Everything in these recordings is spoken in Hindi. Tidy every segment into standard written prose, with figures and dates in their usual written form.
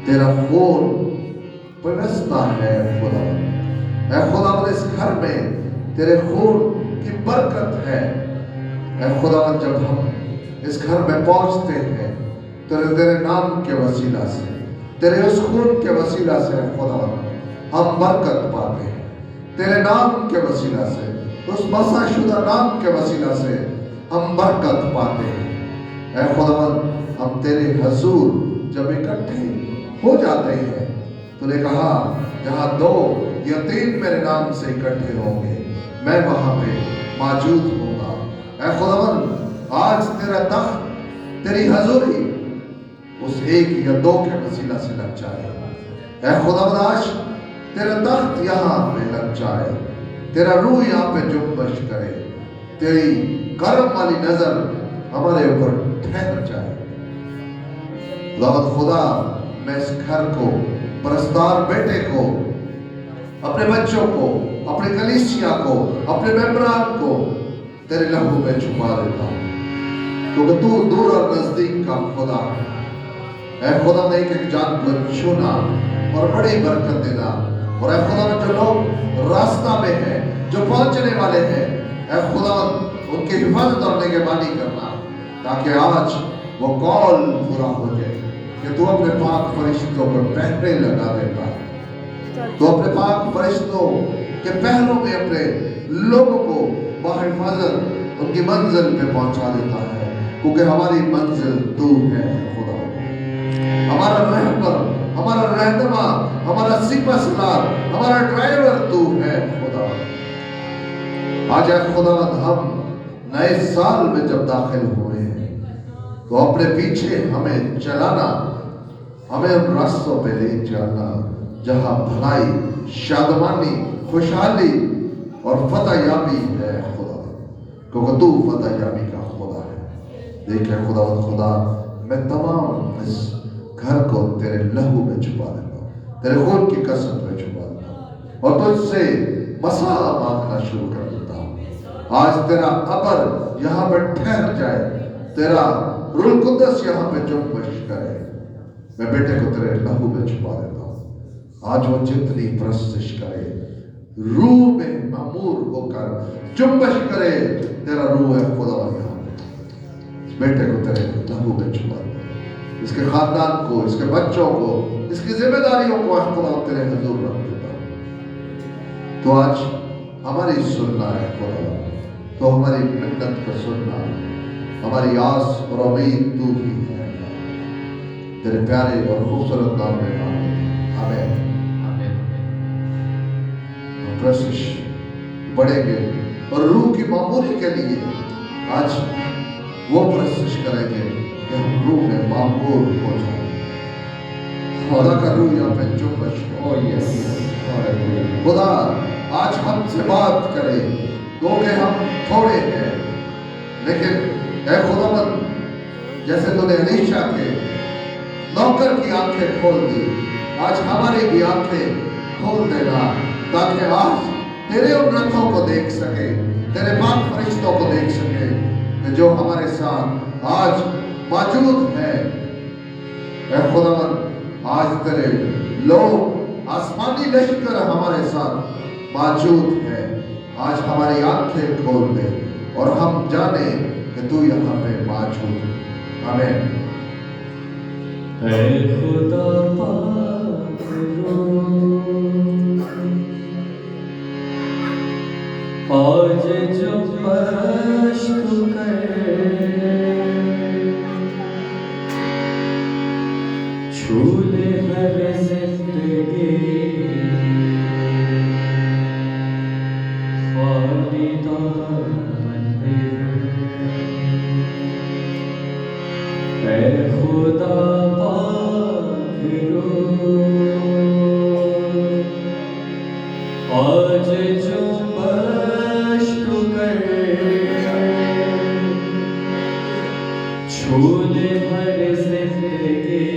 तेरा खून पिघलता है खुदा। ऐ खुदा, इस घर में तेरे खून की बरकत है। ऐ खुदा, जब हम इस घर में पहुंचते हैं तेरे नाम के वसीला से, तेरे उस खून के वसीला से खुदा हम बरकत पाते हैं। तेरे नाम के वसीला से, उस मसाशुदा नाम के वसीला से हम बरकत पाते हैं। ऐ खुदावंद, हम तेरे हजूर जब इकट्ठे हो जाते हैं, तूने कहा जहां 2 या 3 मेरे नाम से इकट्ठे होंगे मैं वहां पे मौजूद होऊंगा। ऐ खुदावंद, आज तेरा तख्त, तेरी हजूरी उस 1 या 2 के वसीला से लग जाए। ऐ खुदावंद, आज तेरा तख्त यहाँ पे लग जाए, तेरा रूह यहाँ पे जुम्बश करे, तेरी करम वाली नजर हमारे ऊपर ठहर जाए। खुदा, मैं इस घर को, परस्तार बेटे को, अपने बच्चों को, अपने कलीसिया को, अपने मेंबरान को तेरे लहू में छुपा देता हूं, क्योंकि तू दूर और नजदीक का खुदा है। ऐ खुदा, ने एक जान को छूना और बड़ी बरकत देना। और ऐ खुदा, जो लोग रास्ता में हैं, जो पहुंचने वाले हैं, ऐ खुदा उनकी हिफाजत और निगहबानी करना, ताकि आज वो कॉल पूरा हो जाए कि तू अपने पाक फरिश्तों पर पहरे लगा देता है। तो अपने पाक फरिश्तों के पहरों में अपने लोगों को बाहिफाजत उनकी मंजिल पे पहुंचा देता है, क्योंकि हमारी मंजिल तू है खुदा। हमारा रहबर, हमारा रहनुमा, हमारा सिपहसालार, हमारा ड्राइवर तू है खुदा। आज खुदा, हम नए साल में जब दाखिल हुए हैं, तो अपने पीछे हमें चलाना, हमें उन रास्तों पे ले जाना जहां भलाई, शादमानी, खुशहाली और फतह याबी है खुदा, क्योंकि तू फतह याबी का खुदा है। देखे खुदा, मैं तमाम इस घर को तेरे लहू में छुपा देता हूं, तेरे खून की कसम में छुपा देता हूं और तुझसे मसा मांगना शुरू कर देता हूं। आज तेरा अबर यहां पर ठहर जाए, तेरा रूह कुद्दस यहां पे जुम्बश करे। मैं बेटे को तेरे लहू में छुपा देता हूं। आज वो जितनी प्रस्तिश करे, रूह में मामूर होकर जुम्बश करे, तेरा रूह है खुदा यहां पे। बेटे को तेरे लहू में छुपा देता हूं, इसके खानदान को, इसके बच्चों को, इसकी जिम्मेदारियों को खुदा तेरे हुजूर रख देता हूं। तो आज हमारी सुनना है खुदा, तो हमारी मिन्नत को सुनना, हमारी आस और उम्मीद तू ही है। तेरे प्यारे और खूबसूरत नाम में आमीन। प्रशिश बढ़ेंगे और रूह की मामूली के लिए आज वो प्रशिश करेंगे कि हम रूह में मामूल हो जाए। खुदा का रूह यहाँ पे जुम्बश हो। खुदा आज हमसे बात करे, क्योंकि हम थोड़े हैं, लेकिन ऐ खुदावंद, जैसे तूने अलीशा के नौकर की आंखें खोल दी, आज हमारी भी आंखें खोल देना, ताकि आज तेरे उन रथों को देख सके, तेरे पाक फरिश्तों को देख सके कि जो हमारे साथ आज मौजूद है। ऐ खुदावंद, आज तेरे लोग आसमानी लश्कर हमारे साथ मौजूद है। आज हमारी आंखें खोल दे और हम जाने कि तू यहाँ पे मौजूद है। आमीन। खुदा पाक आज जो पश्क छूले मेरे जिंदगी खुदा आज जो मश्क छूले भर जिंदगी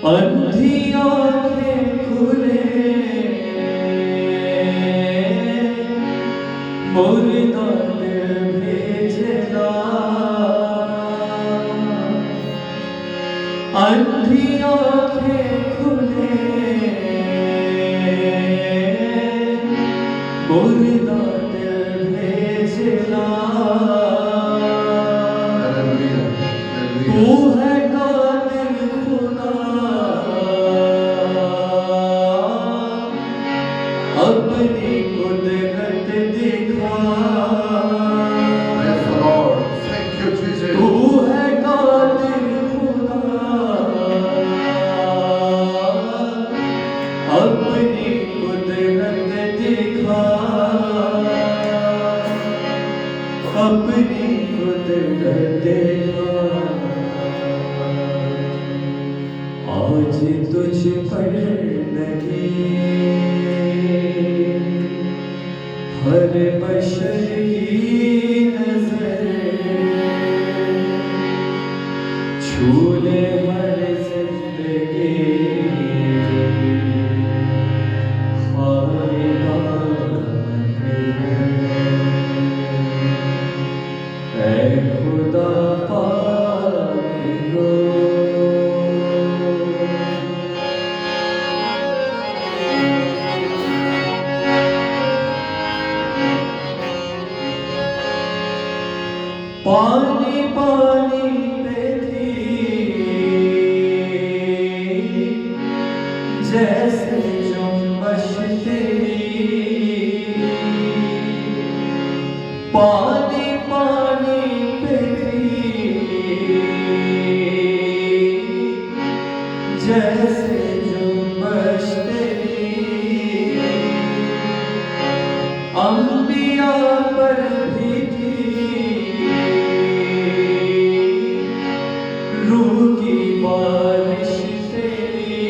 अंधी आंखें खुले मुर्दा दिल भेजना अंधी आंखें खुले मुर्दा दिल भेजना तू है कादिर खुदा अपनी कुदरत दिखा Praise the Lord. Thank you, Jesus. तू है कादिर खुदा अपनी कुदरत दिखा अपनी कुदरत दिखा आज तुझ पर लगी हर बशर की नजर छू ले हर जिंदगी ख्वाहिशा ऐ खुदा पाक को पानी पानी पे थी जैसे जुम्बश तेरी पानी पानी पे थी जैसे जुम्बश तेरी अंबिया पर भी थी रूह की बारिश तेरी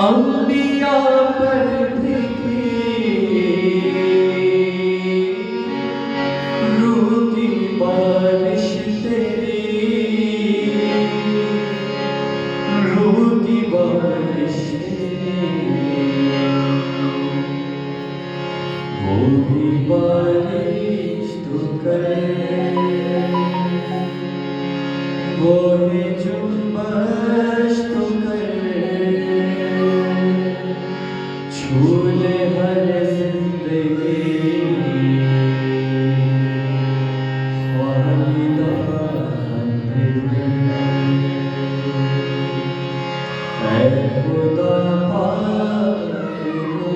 अंबिया पर भी थी रूह की बारिश तेरी रूह की बारिश तेरी वो भी बारिश तो करे वो भी जुम्बश तो करे छू ले हर जिंदगी ख्वाहिशा ऐ खुदा पाक को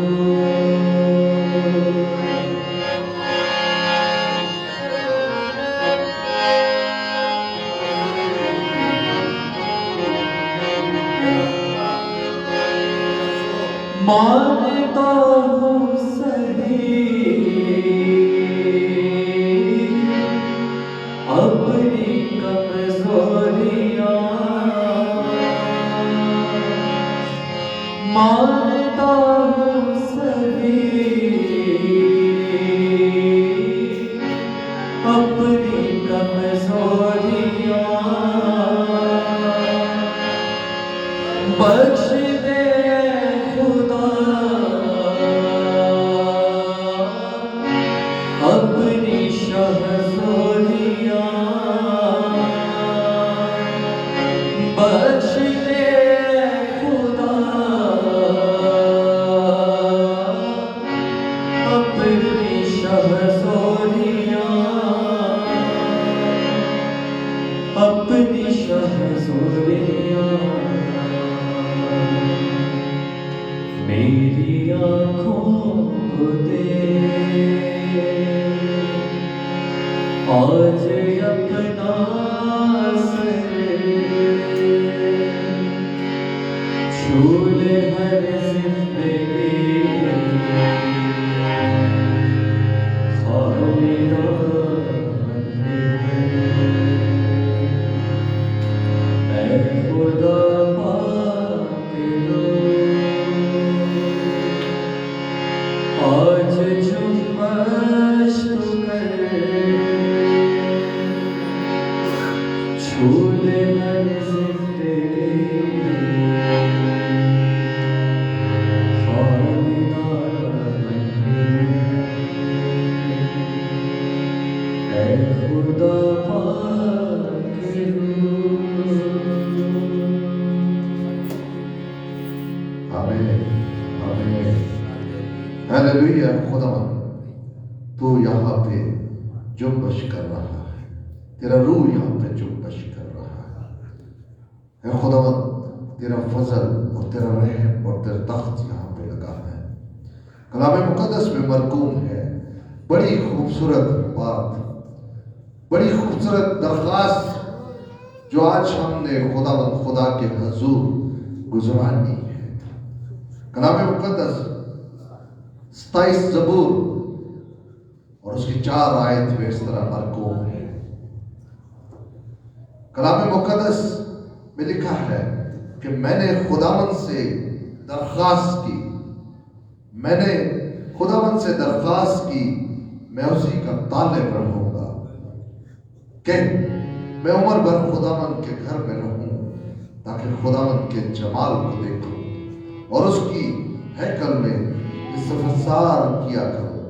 मानता हूँ सही अपनी कमजोरियाँ मानता हूँ सही अपनी कमजोरियाँ बख्श दे खुदा अपनी शहज़ोरियाँ बख्श दे खुदा अपनी शहज़ोरियाँ अपनी शहज़ोरियाँ मेरी आँखों को दे आज अपना सर छू ले हर जिंदगी ख्वाहिशा ऐ खुदा पाक को आज जुम्बश तो कर छू ले हर हालेलुया। खुदावन तू यहाँ पे जुम्बश कर रहा है, तेरा रूह यहाँ पे जुम्बश कर रहा है खुदावन। तेरा फजल और तेरा रहम और तेरा तख्त यहाँ पे लगा है। कलाम मुकद्दस में मरकूम है बड़ी खूबसूरत बात, बड़ी खूबसूरत दरख्वास्त जो आज हमने खुदावन खुदा के हजूर गुजरानी है। कलाम मुकद्दस 27 ज़बूर और उसकी 4 आयत में इस तरह मरकूम है। कलाम मुकद्दस में लिखा है कि मैंने खुदावन से दरख्वास्त की, मैंने खुदावन से दरख्वास्त की, मैं उसी का तालिब रहूंगा कि मैं उम्र भर खुदावन के घर में रहूं ताकि खुदावन के जमाल को देखूं और उसकी हैकल में इस्तफसार किया करूं।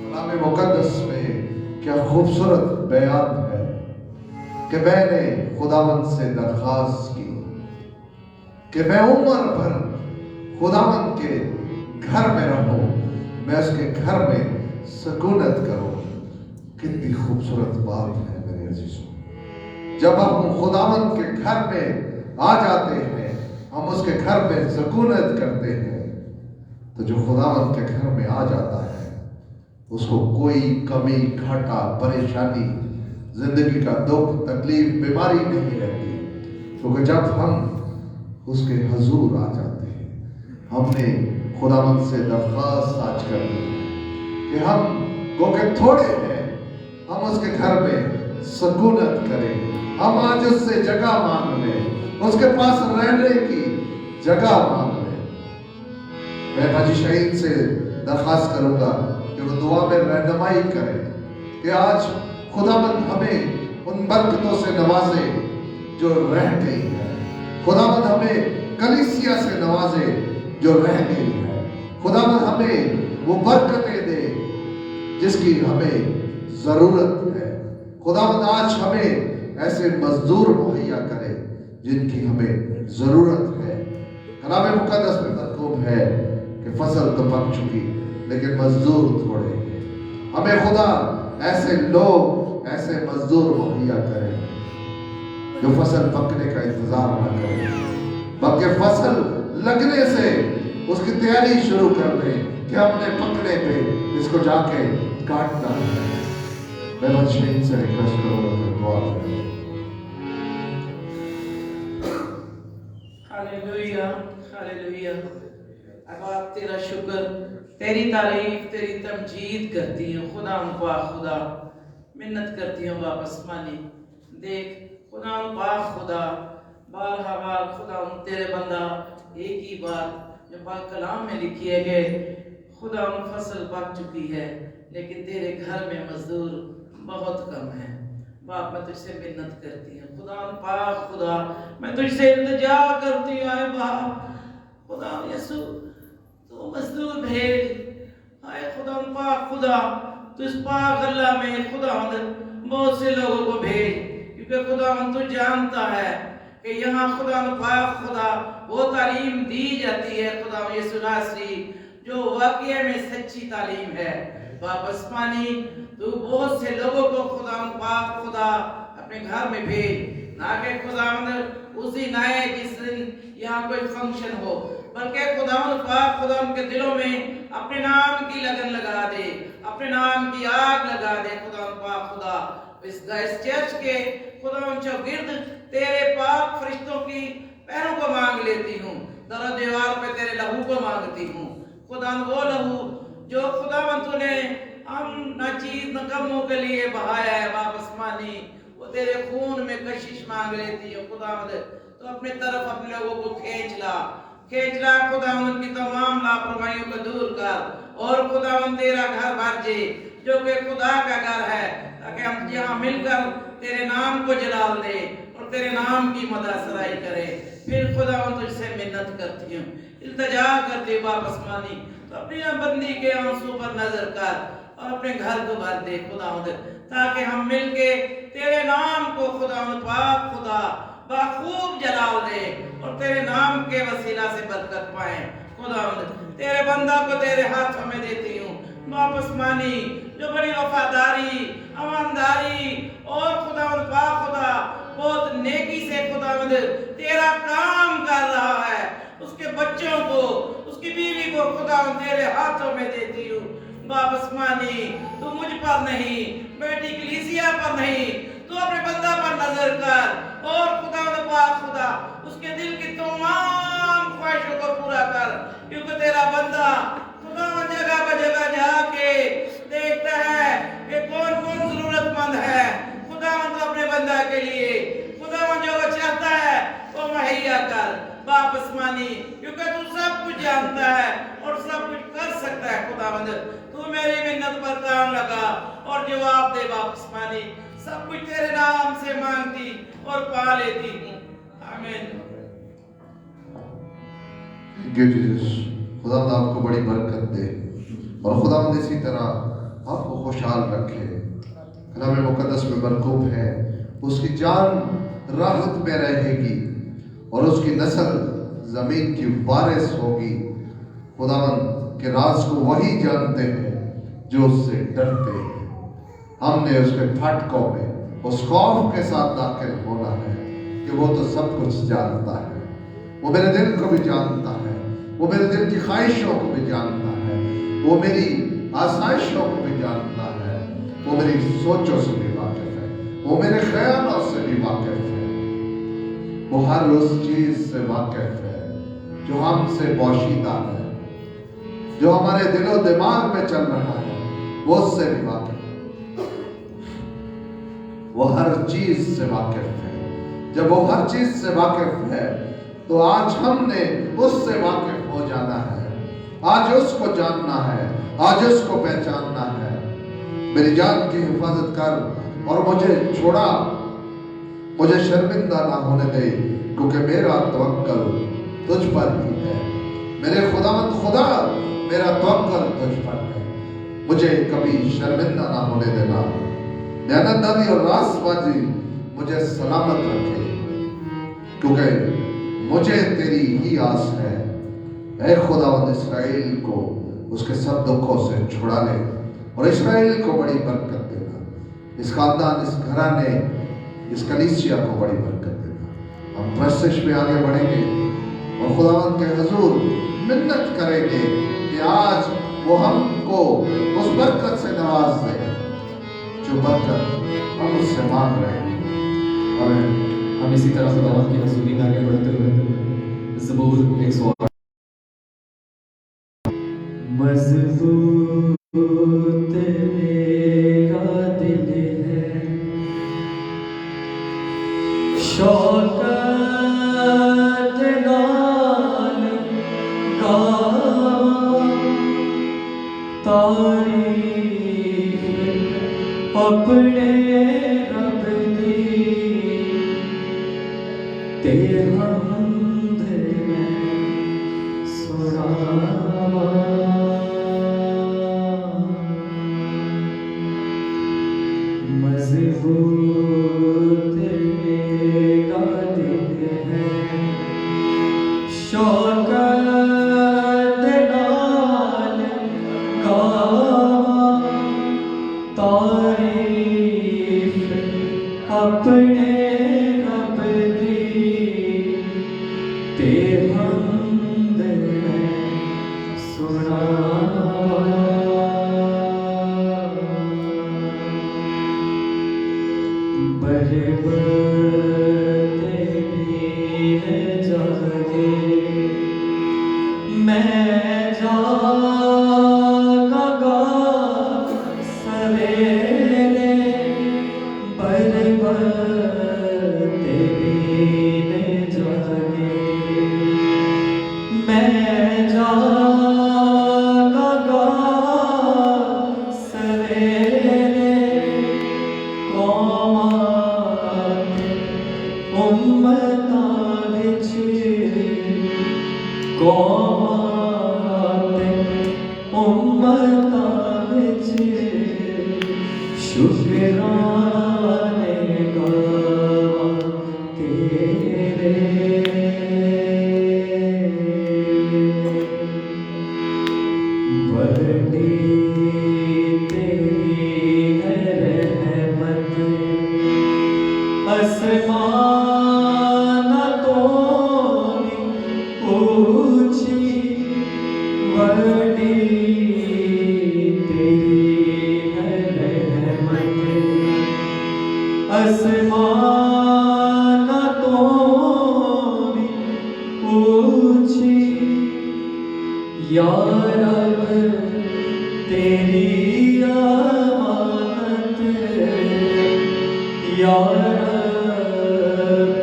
कलाम मुकद्दस में क्या खूबसूरत बयान है कि मैंने खुदावन से दरख्वास्त की कि मैं उम्र भर खुदावन के घर में रहूं, मैं उसके घर में सुकूनत करूं। कितनी खूबसूरत बात है मेरे अजीजों। जब हम खुदावन के घर में आ जाते हैं, हम उसके घर में सुकूनत करते हैं, तो जो खुदावन के घर में आ जाता है उसको कोई कमी घाटा परेशानी जिंदगी का दुख तकलीफ बीमारी नहीं रहती, क्योंकि जब हम उसके हजूर आ जाते हैं, हमने खुदावन से दरख्वास्त आज कर दी कि हम क्योंकि थोड़े हैं, हम उसके घर में सुकूनत करें। हम आज उससे जगह मांग लें, उसके पास रहने की जगह मांग लें। मैं हाजी शहीद से दरख्वास्त करूंगा कि वो दुआ में रहनुमाई करें कि आज खुदावन हमें उन बरकतों से नवाजे जो रह गई है। खुदावन हमें कलीसिया से नवाजे जो रह गई है। खुदावन हमें वो बरकतें दे जिसकी हमें जरूरत है। खुदावन आज हमें ऐसे मजदूर मुहैया करे जिनकी हमें जरूरत है। कलाम मुकद्दस में मरकूम है कि फसल तो पक चुकी लेकिन मजदूर थोड़े हैं। हमें खुदा ऐसे लोग ऐसे मजदूर मुहैया करे जो फसल पकने का इंतजार न करें, बल्कि फसल लगने से उसकी तैयारी शुरू कर दें कि हमने पकने पे इसको जाके काटना है। मैं मशीन से रिक्वेस्ट करूंगा कि दुआ करें। Hallelujah hallelujah. अब आप तेरा शुक्र, तेरी तारीफ, तेरी तमजीद करती हूँ खुदा पाक खुदा। मिन्नत करती हूँ वापस मानी देख खुदा पाक खुदा। बार हवार खुदा तेरे बंदा एक ही बात जो पाक कलाम में लिखी है कि खुदा फसल पक चुकी है लेकिन तेरे घर में मजदूर बहुत कम है। बाप मैं तुझसे मिन्नत करती हूँ खुदा पाक खुदा, मैं तुझसे इल्तिजा करती हूँ आए बाप खुदा यसु तू मजदूर भेज। आए खुदा पाक खुदा तू इस पाक अल्लाह में खुदा बहुत से लोगों को भेज, क्योंकि खुदा तू जानता है कि यहाँ खुदा पाक खुदा वो तालीम दी जाती है खुदा यसु नासरी जो वाकई में सच्ची तालीम है। वापस पानी तू बहुत से लोगों को खुदा पाक खुदा अपने घर में भेज, ना कि खुदा उसी नए जिस दिन यहाँ कोई फंक्शन हो, बल्कि खुदा पाक खुदा उनके दिलों में अपने नाम की लगन लगा दे, अपने नाम की आग लगा दे खुदा पाक खुदा। इस चर्च के खुदा चौगिर्द तेरे पाक फरिश्तों की पैरों को मांग लेती हूँ, दर दीवार पे तेरे लहू को मांगती हूँ खुदा, वो लहू जो खुदा तूने हम न चीज न कमों के लिए बहाया है वापस मानी, वो तेरे खून में कशिश मांग लेती है खुदा। तो अपने तरफ अपने लोगों को खींच ला खुदा, उनकी तमाम लापरवाहियों को दूर कर और खुदा तेरा घर भर जे जो कि खुदा का घर है, ताकि हम यहाँ मिलकर तेरे नाम को जलाल दे और तेरे नाम की मदद करें। फिर खुदा तुझसे मिन्नत करती हूँ, इल्तिजा करती वापस मानी, तो अपनी बंदी के आंसू पर नजर कर और अपने घर को भर दे खुदा, ताकि हम मिलके तेरे नाम को खुदा पाक खुदा बाखूब जलाल दे और तेरे नाम के वसीला से बरकत पाए खुदावंद तेरे बंदा को तेरे हाथों में देती हूँ वापस मानी जो बड़ी वफादारी ईमानदारी और खुदावंद पा खुदा बहुत नेकी से खुदावंद तेरा काम कर रहा है उसके बच्चों को उसकी बीवी को खुदावंद तेरे हाथों में देती हूँ वापस मानी तू मुझ पर नहीं बेटी कलीसिया पर नहीं तू अपने बंदा पर नजर कर और खुदा उसके दिल की तमाम ख्वाहिशों को पूरा कर क्योंकि तेरा बंदा खुदा जगह पर जगह जाके देखता है कि कौन कौन जरूरतमंद है खुदा अपने बंदा के लिए खुदा जो वो चाहता है वो मुहैया कर वापस मानी क्योंकि तू सब कुछ जानता है और सब कुछ कर सकता है खुदावंद तू मेरी मिन्नत पर काम लगा और जवाब दे वापस मानी सब कुछ तेरे नाम से मांगती और पा लेती हूँ आमीन। खुदा आपको बड़ी बरकत दे और खुदा इसी तरह आपको खुशहाल रखे। कलाम मुकद्दस में मरकूब है उसकी जान राहत में रहेगी और उसकी नस्ल जमीन की वारिस होगी। खुदावंद के राज को वही जानते हैं जो उससे डरते हैं। हमने उसके फाटकों में उस खौफ के साथ दाखिल होना है कि वो तो सब कुछ जानता है, वो मेरे दिल को भी जानता है, वो मेरे दिल की ख्वाहिशों को भी जानता है, वो मेरी आसाइशों को भी जानता है, वो मेरी सोचों से भी वाकिफ है, वो मेरे ख्यालों से भी वाकिफ है, वो हर उस चीज से वाकिफ है जो हमसे पोशीदा है, जो हमारे दिलो दिमाग में चल रहा है वो उससे भी वाकिफ है। वो हर चीज से वाकिफ है। जब वो हर चीज से वाकिफ है तो आज हमने उससे वाकिफ हो जाना है, आज उसको जानना है, आज उसको पहचानना है। मेरी जान की हिफाजत कर और मुझे छोड़ा, मुझे शर्मिंदा ना होने दे क्योंकि मेरा तवक्कल तुझ पर ही है। मेरे खुदावंद खुदा मेरा तवक्कल तुझ पर है, मुझे कभी शर्मिंदा ना होने देना। दयानतदारी और रास्तबाजी मुझे सलामत रखे क्योंकि मुझे तेरी ही आस है। ऐ खुदावंद इस्राएल को उसके सब दुखों से छुड़ा ले और इस्राएल को बड़ी बरकत देना, इस खानदान, इस घराने, इस कलीसिया को बड़ी बरकत देना। हम प्रशिश में आगे बढ़ेंगे और खुदावंद के हुजूर मिन्नत करेंगे कि आज वो हमको उस बरकत से नवाज दे जो बरकत हम उससे मांग रहे हैं। और हम इसी तरह खुदावंद की हज़ूरी में आगे बढ़ते हुए ज़बूर 108 मज़बूत मेरा दिल है शौकत नाल गावां तारीफ अपने रब दी ते हमद सुनावां मज़बूत मेरा दिल है शौकत नाल गावां तारीफ अपने रब दी ते हमद सुनावां मैं जागा सवेरे बरबते बीन जागे मैं जागा बड़ी तेरी है रहमत, आसमान तो ऊंची, बड़ी तेरी है रहमत, आसमान तो ऊंची, या रब तेरी अमानत, या रब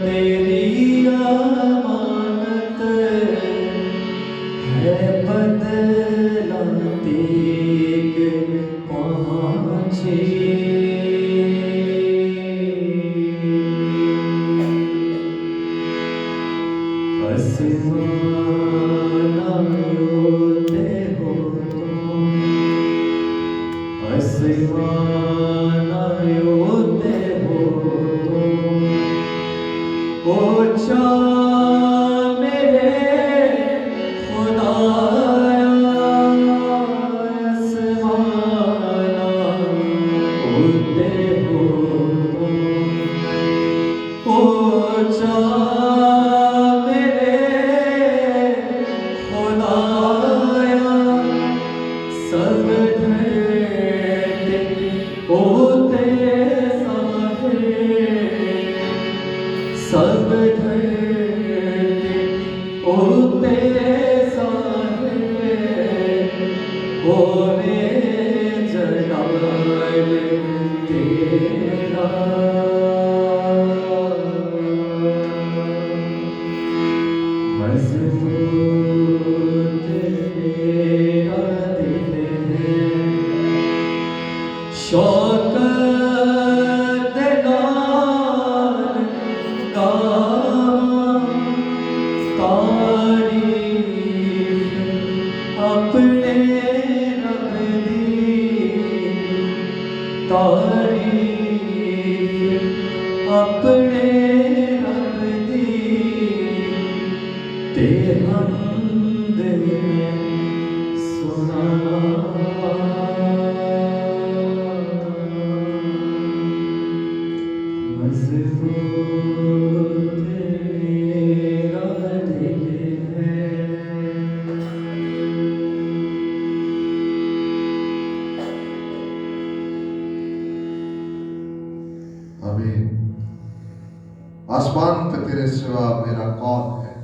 तेरी अमानत है, बदला तेग पहुँचे। आसमानों हो तुम, आसमानों हो तुम, ऊंचा मेरे खुदाया, आसमानों होते हो तुम, ऊंचा सब धरती होते सारे, सब धरती होते सारे, होने जलाल तेरा, मजबूत तेरा दिल है, शौकत नाल गावां तारीफ अपने रब दी, तारीफ अपने रब दी, ते हमद सुनाना, मजबूत तेरा दिल है। आमीन। आसमान पे तेरे सिवा मेरा कौन है,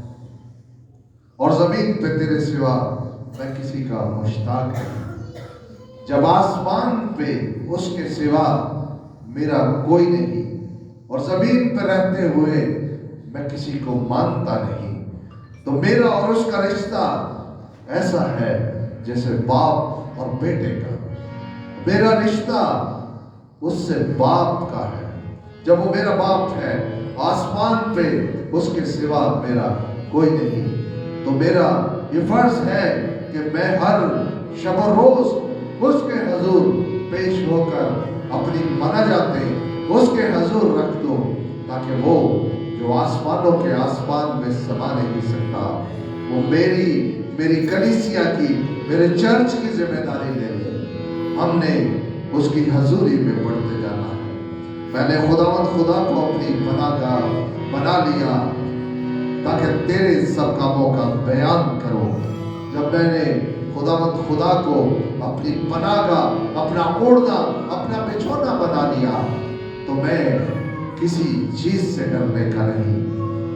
और जमीन पे तेरे सिवा मैं किसी का मुश्ताक है। जब आसमान पे उसके सिवा मेरा कोई नहीं, और जमीन पे रहते हुए मैं किसी को मानता नहीं, तो मेरा और उसका रिश्ता ऐसा है जैसे बाप और बेटे का। मेरा रिश्ता उससे बाप का है। जब वो मेरा बाप है, आसमान पे उसके सिवा मेरा कोई नहीं, तो मेरा ये फर्ज है कि मैं हर शब और रोज उसके हजूर पेश होकर अपनी मनाजातें उसके हजूर रख दो, ताकि वो जो आसमानों के आसमान में समा नहीं सकता, वो मेरी कलीसिया की, मेरे चर्च की जिम्मेदारी ले ले। हमने उसकी हजूरी में बढ़ते जाना है। मैंने खुदा को अपनी पनाहगाह बना लिया ताकि तेरे सब कामों का बयान करो। जब मैंने खुदा को अपनी पनाहगाह, अपना ओढ़ना, अपना बिछौना बना लिया, तो मैं किसी चीज से डरने का नहीं,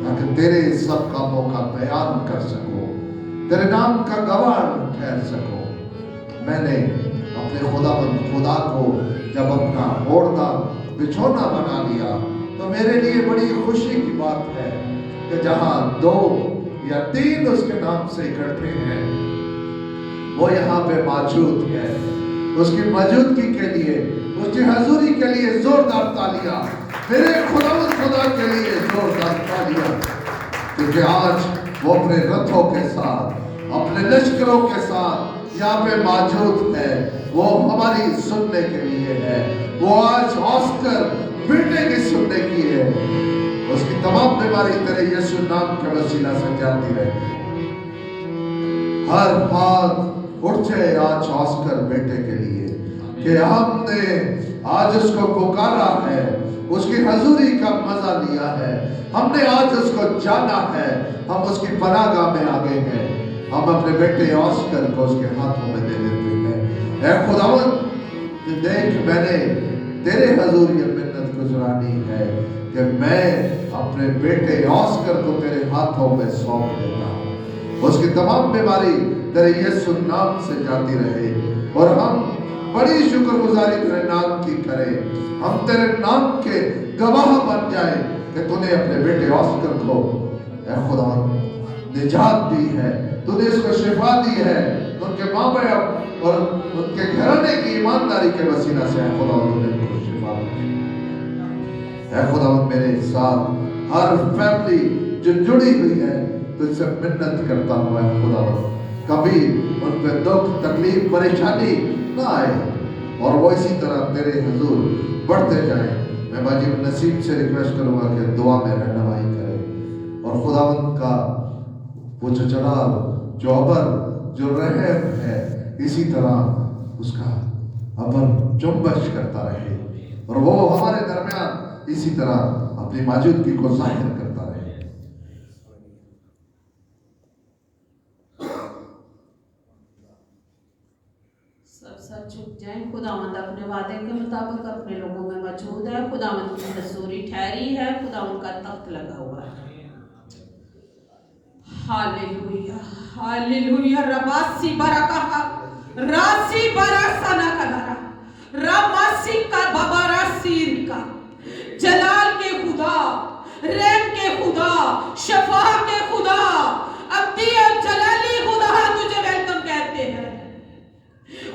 ताकि तेरे सब कामों का बयान कर सको, तेरे नाम का गवाह ठहर सको। मैंने अपने खुदा को जब अपना ओढ़ना बिछौना बना लिया, तो मेरे लिए बड़ी खुशी की बात है कि जहां 2 या 3 उसके नाम से इकट्ठे हैं, वो यहाँ पे मौजूद है। उसकी मौजूदगी के लिए, उसकी हजूरी के लिए जोरदार तालियां, मेरे खुदा के लिए जोरदार तालियां, क्योंकि आज वो अपने रथों के साथ, अपने लश्करों के साथ यहाँ पे मौजूद है। वो हमारी सुनने के लिए है। वो आज ऑस्कर बेटे की सुनने की है। उसकी तमाम बीमारी तेरे यीशु नाम के वसीला से जाती रहे। हर हाथ उठ जाए आज ऑस्कर बेटे के लिए कि हमने आज उसको पुकारा है, उसकी हजूरी का मजा लिया है, हमने आज उसको जाना है, हम उसकी पनाहगाह में आ गए हैं। हम अपने बेटे ऑस्कर को उसके हाथों में दे देते हैं। ऐ खुदावंद, देख मैंने तेरे हजूर ये मिन्नत गुजरानी है कि मैं अपने बेटे ऑस्कर को तेरे हाथों में सौंप देता हूँ। उसकी तमाम बीमारी तेरे यीशु नाम से जाती रहे और हम बड़ी शुक्रगुजारी तेरे नाम की करें। हम तेरे नाम के गवाह बन जाए कि तूने अपने बेटे ऑस्कर को खुदा निजात दी है, तूने इसको शिफा दी है, उनके माँ बाप और उनके घराने की ईमानदारी के वसीला से खुदा तूने उनको शिफा दी है। खुदा मेरे साथ हर फैमिली जो जुड़ी हुई है तुझसे मिन्नत करता हूँ खुदा, कभी उन पे दुख तकलीफ परेशानी ना आए और वो इसी तरह तेरे हुजूर बढ़ते जाए। मैं बाजी नसीब से रिक्वेस्ट करूंगा कि दुआ में रहनुमाई करे और खुदावंद का वो जो जलाल जो अबर जो रहम है इसी तरह उसका अबर जुम्बश करता रहे और वो हमारे दरमियान इसी तरह अपनी मौजूदगी को जाहिर करता रहे। सब झुक जाएं। खुदावंद अपने वादे के मुताबिक अपने लोगों में मौजूद है। खुदावंद की हजूरी ठहरी है, खुदावंद का तख्त लगा हुआ है। Hallelujah hallelujah. रबासी बरका रासी बरसना कलरा रमासी का बाबारा सीर का जलाल के खुदा, रहम के खुदा, शफा के खुदा, अब्दी और जलाली खुदा तुझे वेलकम कहते हैं।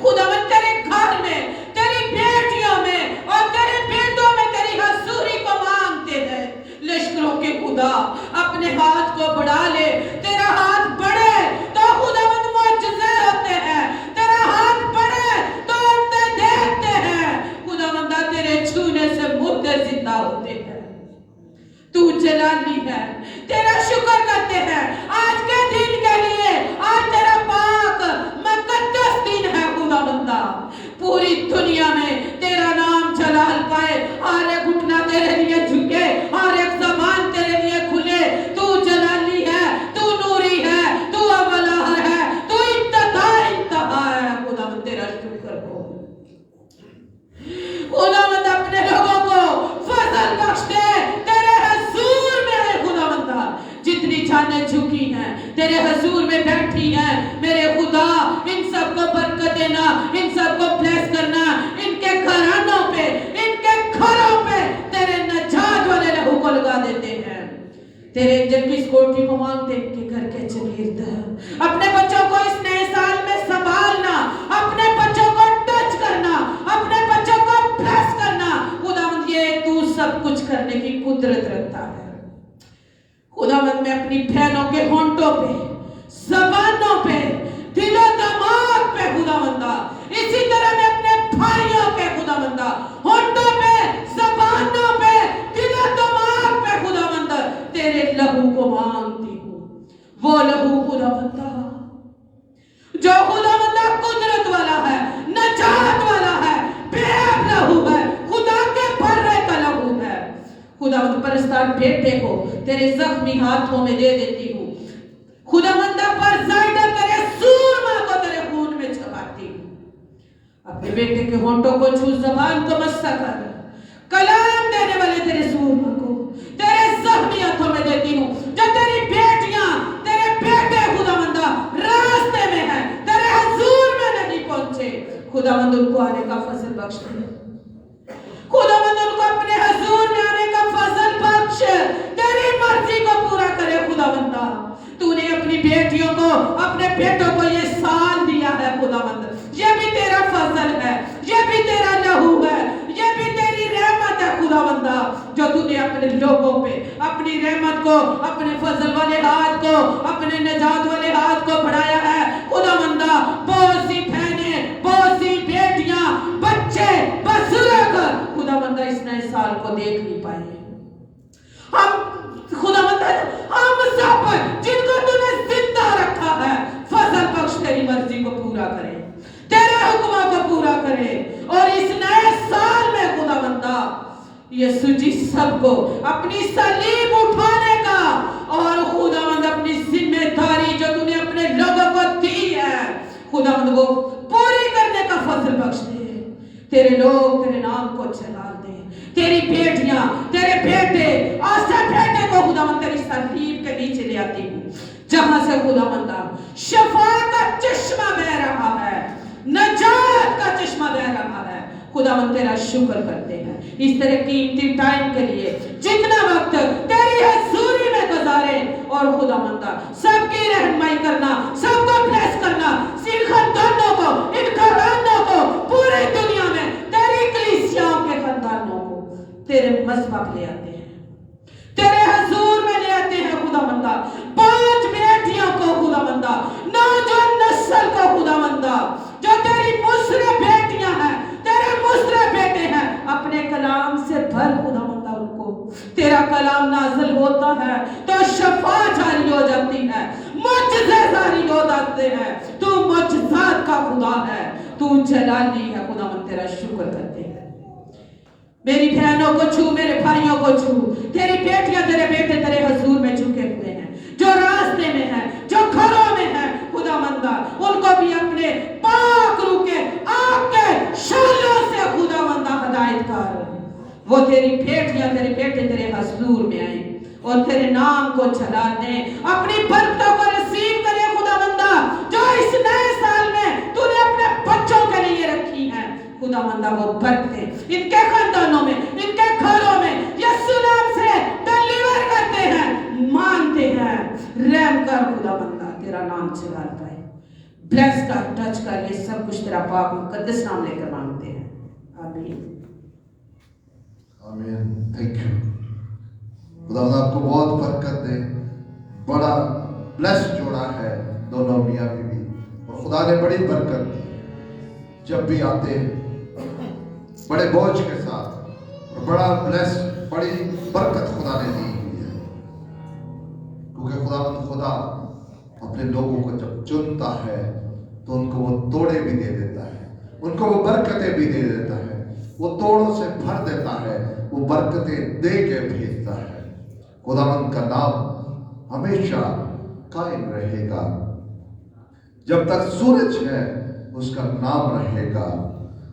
खुदावंद तेरे घर में, तेरी बेटियों में और तेरे बेटों में तेरी हजूरी को मांगते हैं। लश्करों के खुदा अपने हाथ को बढ़ा ले, तेरा हाथ बढ़े तो खुदावंद मुआजिज़े होते हैं, तेरा हाथ बढ़े तो अंधे देखते हैं। खुदावंद तेरे छूने से मुर्दे जिंदा होते हैं। तू जलाली है, तेरा शुक्र करते हैं आज के दिन के लिए। आज तेरा पाक मुकद्दस दिन है खुदावंदा, पूरी दुनिया में तेरा नाम जलाल पाए, हर एक घुटना तेरे लिए झुके, हर एक ज़बान तेरे लिए खुले। तू जलाली है, तू नूरी है, तू अवलहर है, तू इंतहा है। खुदावंद तेरा शुक्र हो। खुदावंद अपने लोगों को फजल बख्श दे, तेरे हजूर में है खुदावंदा। जितनी जानें झुकी हैं तेरे हजूर में बैठी हैं, मेरे खुदा इन सबको बरकत देना, इन सबको ब्लेस करना, इनके घरानों पे, इनके घरों पे तेरे नजात वाले लहू को लगा देते हैं। तेरे एंजल की कोठी को मांगते इनके घर के चलीर अपने बच्चों को इस नए साल में संभालना, अपने बच्चों को टच करना, अपने बच्चों को ब्लेस करना। खुदावंद ये तू सब कुछ करने की कुदरत रखता है। खुदावंद मैं अपनी बहनों के होंठों पे, ज़बानों पे, दिलो दिमाग पे खुदावंदा, इसी तरह मैं अपने भाइयों के खुदावंदा होंठों पे, ज़बानों पे, दिलो दिमाग पे खुदावंदा तेरे लहू को मांगती हूँ। वो लहू खुदावंदा जो खुदावंदा कुदरत वाला है, नजात वाला है, बेब लहू है, खुदा के बर्रे का लहू है। खुदावंद परस्तार बेटे को तेरे जख्मी हाथों में दे देती हूँ। खुदावंदा पर ज़ायदा तेरे सूरमा को तेरे खून में छपाती हूँ। अपने बेटे के होंठों को छू, ज़बान को मस्सा कर, कलाम देने वाले तेरे सूरमा को तेरे जख्मी हाथों में देती हूँ। जो तेरी बेटियां, तेरे बेटे खुदावंदा रास्ते में है, तेरे हजूर में नहीं पहुंचे, खुदावंद उनको आने का फजल बख्श दे। खुदावंद उनको अपने हजूर में आने का फजल बख्श, तेरी मर्जी को पूरा करे। खुदावंदा तूने अपनी बेटियों को, अपने बेटों को ये साल दिया है खुदावंद, ये भी तेरा फजल है, ये भी तेरा लहू है, ये भी तेरी रहमत है खुदावंदा। जो तूने अपने लोगों पे अपनी रहमत को, अपने फजल वाले हाथ को, अपने निजात वाले हाथ को बढ़ाया है खुदावंदा। बहुत सी बहनें, बहुत सी बेटियां, बच्चे, बुजुर्ग खुदावंदा इस नए साल को देख नहीं पाए। हम खुदावंदा हम सब जिनको तूने जिंदा रखा है, फजल बख्श तेरी मर्जी को पूरा करे, तेरे हुक्मों को पूरा करे। और इस नए साल में खुदावंदा यीशु जी सबको अपनी सलीब उठाने का और खुदावंद अपनी जिम्मेदारी जो तूने अपने लोगों को दी है खुदावंद वो पूरी करने का फजल बख्श दे। तेरे लोग तेरे नाम को जलाल दे, तेरी बेटियां तेरे बेटे आशा बेटे को खुदावंद तेरी सलीब के नीचे ले आती हूँ, जहां से खुदावंदा शफा का चश्मा बह रहा है, नजात का चश्मा बह रहा है। खुदावंद तेरा शुक्र करते हैं इस तरह कीमती टाइम के लिए, जितना वक्त तेरी हजूरी में गुजारे। और खुदावंदा सबकी रहनुमाई करना, सबको ब्लेस करना, इन खानदानों को, इन घरानों को, पूरी दुनिया में तेरी कलीसियाओं के खानदानों को तेरे मज़हब ले आते हैं, तेरे हजूर में ले आते हैं खुदावंदा। 5 बेटियों को खुदावंदा, नौजवान नस्ल को खुदावंदा, जो तेरी मुसरे बेटियां हैं, तेरे मुसरे बेटे हैं, अपने कलाम से भर खुदावंदा। उनको तेरा कलाम नाज़िल होता है तो शफा जारी हो जाती है, मुजज़े जारी हो जाते हैं। तू मुजज़ात का खुदा है, तू जलाली है खुदावंद। तेरा शुक्र करते हैं। मेरी बहनों को छू, मेरे भाइयों को छू, तेरी बेटियां तेरे बेटे तेरे हजूर में झुके हुए हैं, जो रास्ते में है, जो घरों में है खुदावंदा, उनको भी अपने पाक रूह के आग के शोलों से खुदावंदा हिदायत कर। वो तेरी बेटियां तेरे बेटे तेरे हजूर में आए और तेरे नाम को चला दे, अपनी बरकतों को रिसीव करे खुदावंदा, जो इस नए साल में तूने अपने बच्चों के लिए रखी है खुदावंदा। वो बरकतें इनके खानदानों में, इनके घरों में यीशु नाम से डिलीवर करते हैं, मानते हैं। रहम कर खुदावंदा, तेरा नाम जलाल पाए, ब्लेस कर, टच कर, ये सब कुछ तेरा पाक मुकद्दस नाम लेकर मांगते हैं, आमीन। आमीन। Thank you. खुदावंद आपको बहुत बरकत दे। बड़ा ब्लेस जोड़ा है दोनों मियाँ बीवी, और खुदा ने बड़ी बरकत दी। जब भी आते हैं बड़े बोझ के साथ, और बड़ा ब्लेस, बड़ी बरकत खुदा ने दी हुई है, क्योंकि खुदावंद खुदा अपने लोगों को जब चुनता है तो उनको वो तोड़े भी दे देता है, उनको वो बरकतें भी दे देता है, वो तोड़ों से भर देता है, वो बरकतें दे के भेजता है। खुदावंद का नाम हमेशा कायम रहेगा, जब तक सूरज है उसका नाम रहेगा,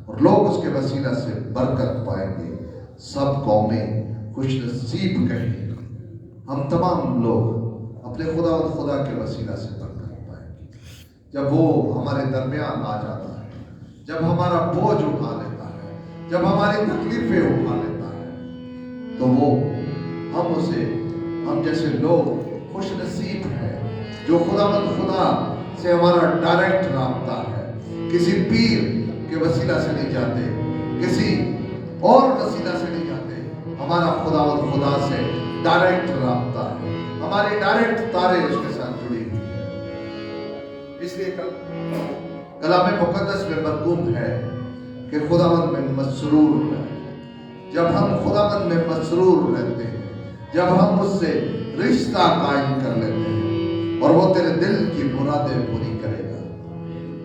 और लोग उसके वसीला से बरकत पाएंगे। सब कौमें खुशनसीब कहेंगे। हम तमाम लोग अपने खुदा के वसीला से बरकत पाएंगे, जब वो हमारे दरमियान आ जाता है, जब हमारा बोझ उठा लेता है, जब हमारी तकलीफें उठा लेता है, तो वो हम जैसे लोग खुशनसीब हैं जो खुदा से हमारा डायरेक्ट राब्ता है, किसी पीर के वसीला से नहीं जाते, किसी और वसीला से नहीं जाते, हमारा खुदा से डायरेक्ट राब्ता है, हमारी डायरेक्ट तारे उसके साथ जुड़ी हुई है। इसलिए कलाम मुकद्दस में मरकूम है कि खुदावंद में मसरूर रहें। जब हम खुदावंद में मसरूर रहते हैं, जब हम उससे रिश्ता कायम कर लेते हैं, और वो तेरे दिल की मुरादें पूरी करेगा,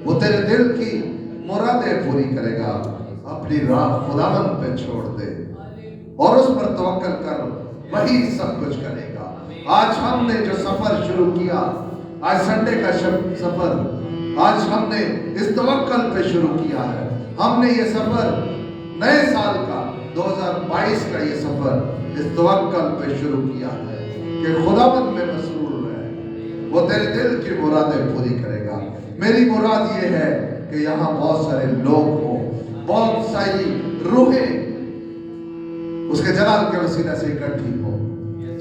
वो तेरे दिल की मुरादें पूरी करेगा। अपनी राह खुदावंद पे छोड़ दे और उस पर तवक्कल कर, वही सब कुछ करेगा। आज हमने जो सफर शुरू किया, आज संडे का सफर, आज हमने इस तवक्कल पे शुरू किया है। हमने ये सफर नए साल का 2022 का ये सफर इस तवक्कल पे शुरू किया है कि खुदावंद में मसरूर रहे, वो तेरे दिल की मुरादें पूरी करेगा। मेरी मुराद ये है कि यहाँ बहुत सारे लोग हो, बहुत सारी रूहें उसके जलाल के वसीला से इकट्ठी हो।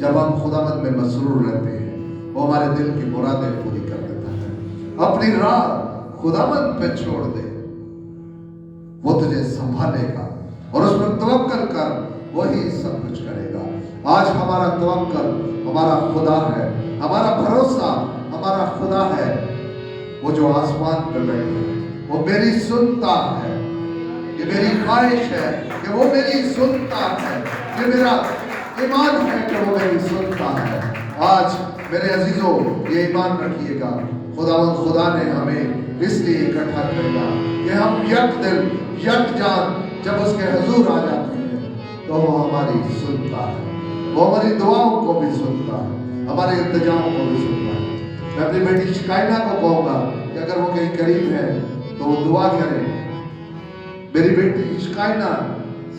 जब हम खुदावंद में मसरूर रहते हैं, वो हमारे दिल की मुरादें पूरी कर देता है। अपनी राह खुदावंद पे छोड़ दे, वो तुझे संभालेगा, और उस पर तवक्कल कर, वही सब कुछ करेगा। आज हमारा तवक्कल हमारा खुदा है, हमारा भरोसा हमारा खुदा है, वो जो आसमान पे बैठे है, वो मेरी सुनता है। ये मेरी ख्वाहिश है कि वो मेरी सुनता है, ये मेरा ईमान है कि वो मेरी सुनता है। आज मेरे अजीजों ये ईमान रखिएगा, खुदा ने हमें इसलिए इकट्ठा करेगा कि हम यक दिल यक जान जब उसके हजूर आ जाते हैं तो वो हमारी सुनता है, वो हमारी दुआओं को भी सुनता है, हमारे इंतजामों को भी सुनता है। मैं अपनी बेटी शिकायना को कहूँगा कि अगर वो कहीं करीब है तो वो दुआ करे, मेरी बेटी शिकायना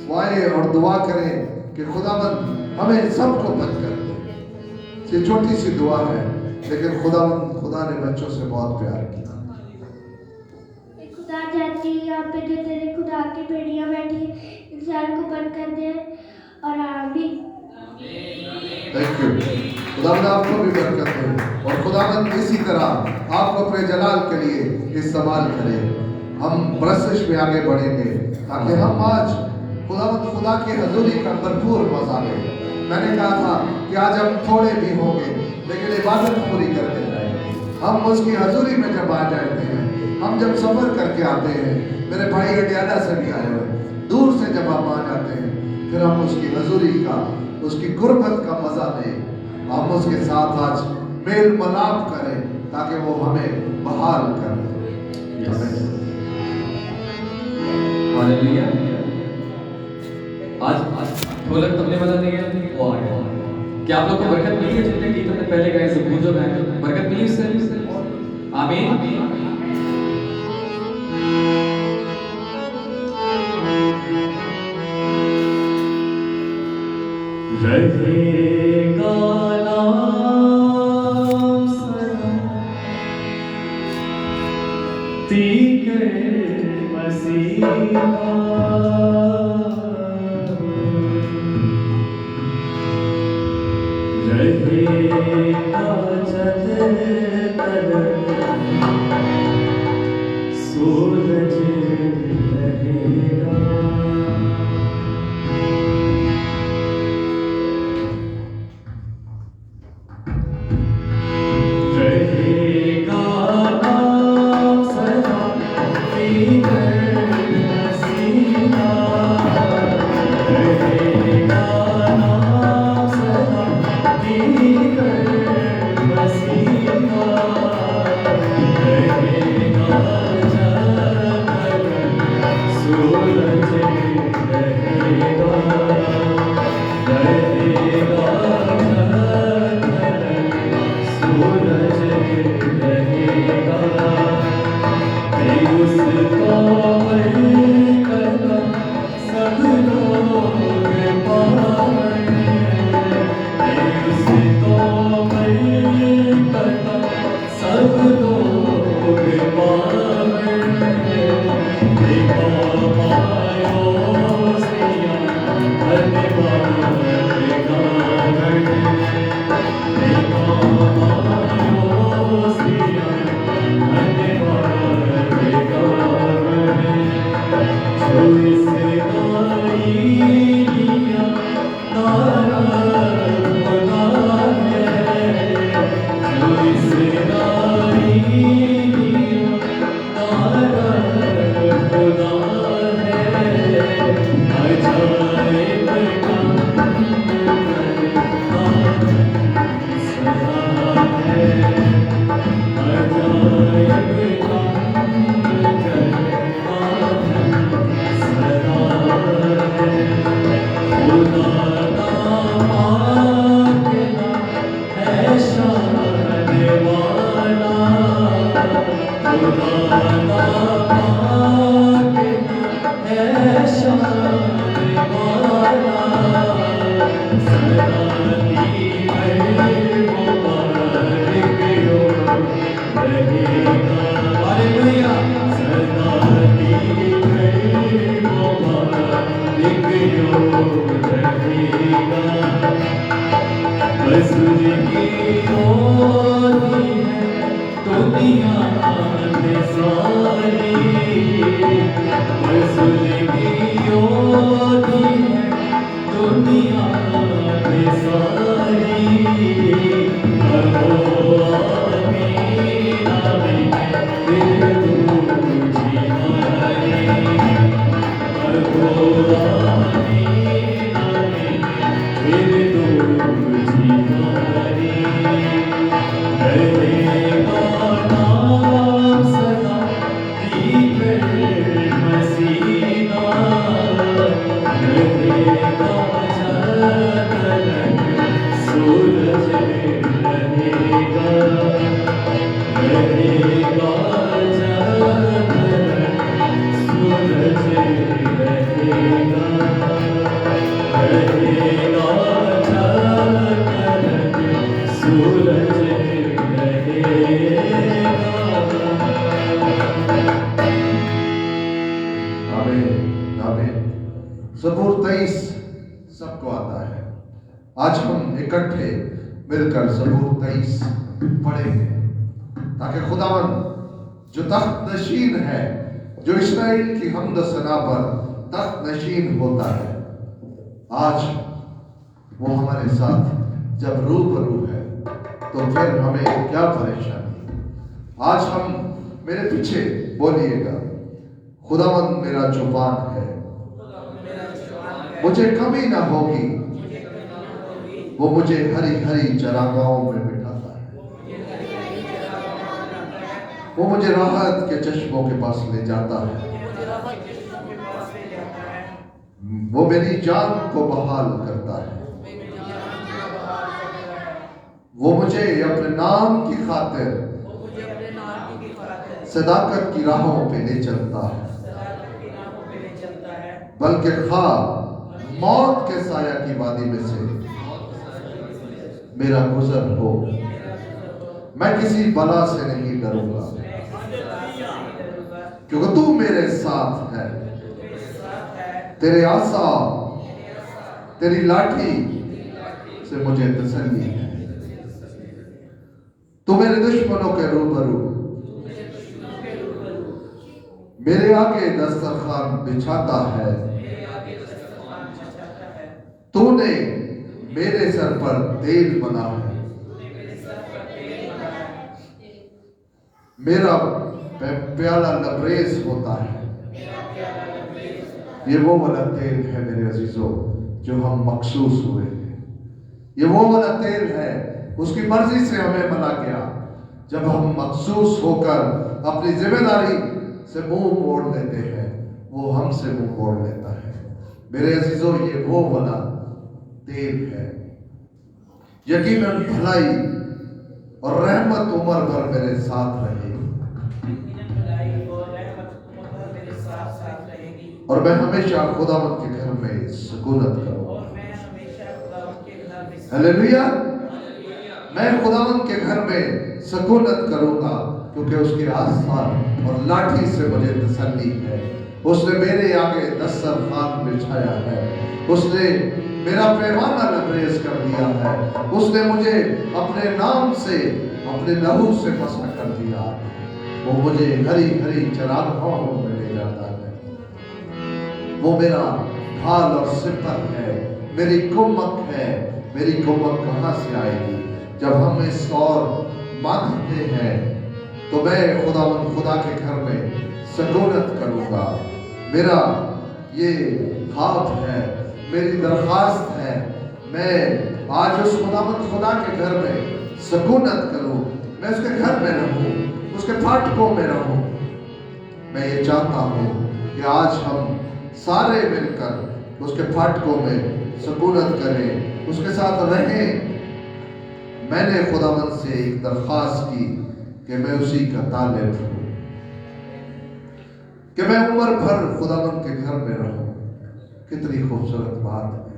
वो आए और दुआ करे कि खुदावंद हमें सबको बच कर दे। ये छोटी सी दुआ है लेकिन खुदा ने बच्चों से बहुत प्यार किया। खुदा चाहती है यहाँ पे जो तेरे खुदा की बेटियां बैठी इंसान को बंद कर दे और आमीन। Thank you. खुदावंद आपको भी बरकत दे और खुदावंद इसी तरह आपको अपने जलाल के लिए इस्तेमाल करे। हम प्रशिश में आगे बढ़ेंगे ताकि हम आज खुदावंद खुदा की हजूरी का भरपूर मजा लें। मैंने कहा था कि आज हम थोड़े भी होंगे लेकिन इबादत पूरी करते जाएंगे। हम उसकी हजूरी में जब आ जाते हैं, हम जब सफर करके आते हैं, मेरे भाई अडियाला से भी आए हुए, दूर से जब हम आ जाते हैं, फिर हम उसकी हजूरी का, उसकी गुर्बत का मजा लें। हम उसके साथ आज मेल मिलाप करें ताकि वो हमें बहाल कर दे। हालेलुया। आज ढोलक तबले वाला नहीं है, वो आ गया। क्या आप लोग को बरकत मिली है? जितने गीत हमने पहले गाए, सब जो गाए, बरकत मिली इससे? आमीन। रहेगा नाम सदा तीके मसीहा, रहेगा जल तल सूरज रहेगा। रहेगा नाम सदा तीके मसीहा, रहेगा नाम सदा तीके मसीहा, रहेगा जल सूरज रहेगा, रहेगा सूरज रहेगा। उसको करना सब लोग पाएंगे, उसको करना सब लोग पाएंगे। देखो आयो सिया धन्यवाद गाने, देखो आयो सिया धन्यवाद गाने। आमीन आमीन। ज़बूर 23 सबको आता है। आज हम इकट्ठे मिलकर ज़बूर 23 पढ़ेंगे ताकि खुदावन जो तख्त नशीन है, जो इस्राएल की हमद सना पर तख्त नशीन होता है, आज वो हमारे साथ जब रूबरू है तो फिर हमें क्या परेशानी। आज हम मेरे पीछे बोलिएगा, खुदावन मेरा जुबान है, मुझे कमी ना होगी, वो मुझे हरी हरी चरागाहों में बिठाता है, वो मुझे राहत के चश्मों के पास ले जाता है, वो मेरी जान को बहाल करता है, वो मुझे अपने नाम की खातिर सदाकत की राहों पे ले चलता है, बल्कि खा मौत के साया की वादी में से मेरा गुजर हो, मैं किसी बला से नहीं डरूंगा, क्योंकि तू मेरे साथ है। तेरे आसा, तेरी लाठी से मुझे तसल्ली है। तू मेरे दुश्मनों के रूबरू मेरे आगे दस्तरखान बिछाता है। तूने मेरे सर पर तेल बना है, मेरा प्याला लबरेज होता है। ये वो वाला तेल है मेरे अजीजों जो हम मखसूस हुए हैं। ये वो वाला तेल है, उसकी मर्जी से हमें मिला गया। जब हम मखसूस होकर अपनी जिम्मेदारी से मुंह मोड़ लेते हैं, वो हमसे मुंह मोड़ लेता है। मेरे अजीजों, ये वो वाला तेल है। यकीनन भलाई और रहमत उम्र भर मेरे साथ रहेगी, और मैं हमेशा खुदावंद के घर में सुकूनत करूंगा। हालेलुया। मैं खुदावंद के घर में सुकूनत करूंगा, क्योंकि उसके आस्थान और लाठी से मुझे तसल्ली है। उसने मेरे आगे दस्तरखान बिछाया है, उसने मेरा पैमाना लबरेज कर दिया है, उसने मुझे अपने नाम से, अपने लहू से मसा कर दिया। वो मुझे हरी हरी चरागाहों में ले जाता है। वो मेरा ढाल और सिपर है, मेरी कुम्मक है। मेरी कुम्मक कहाँ से आएगी? जब हम इस और मांगते हैं तो मैं खुदा के घर में सुकूनत करूंगा। मेरा ये ख्वाब है, मेरी दरख्वास्त है, मैं आज उस खुदा के घर में सुकूनत करूं। मैं उसके घर में रहूं, उसके फाटकों में रहूं। मैं ये चाहता हूं कि आज हम सारे मिलकर उसके फाटकों में सुकूनत करें, उसके साथ रहें। मैंने खुदावंद से एक दरख्वास्त की कि मैं उसी का तालिब हूं, कि मैं उम्र भर खुदावंद के घर में रहूं। कितनी खूबसूरत बात है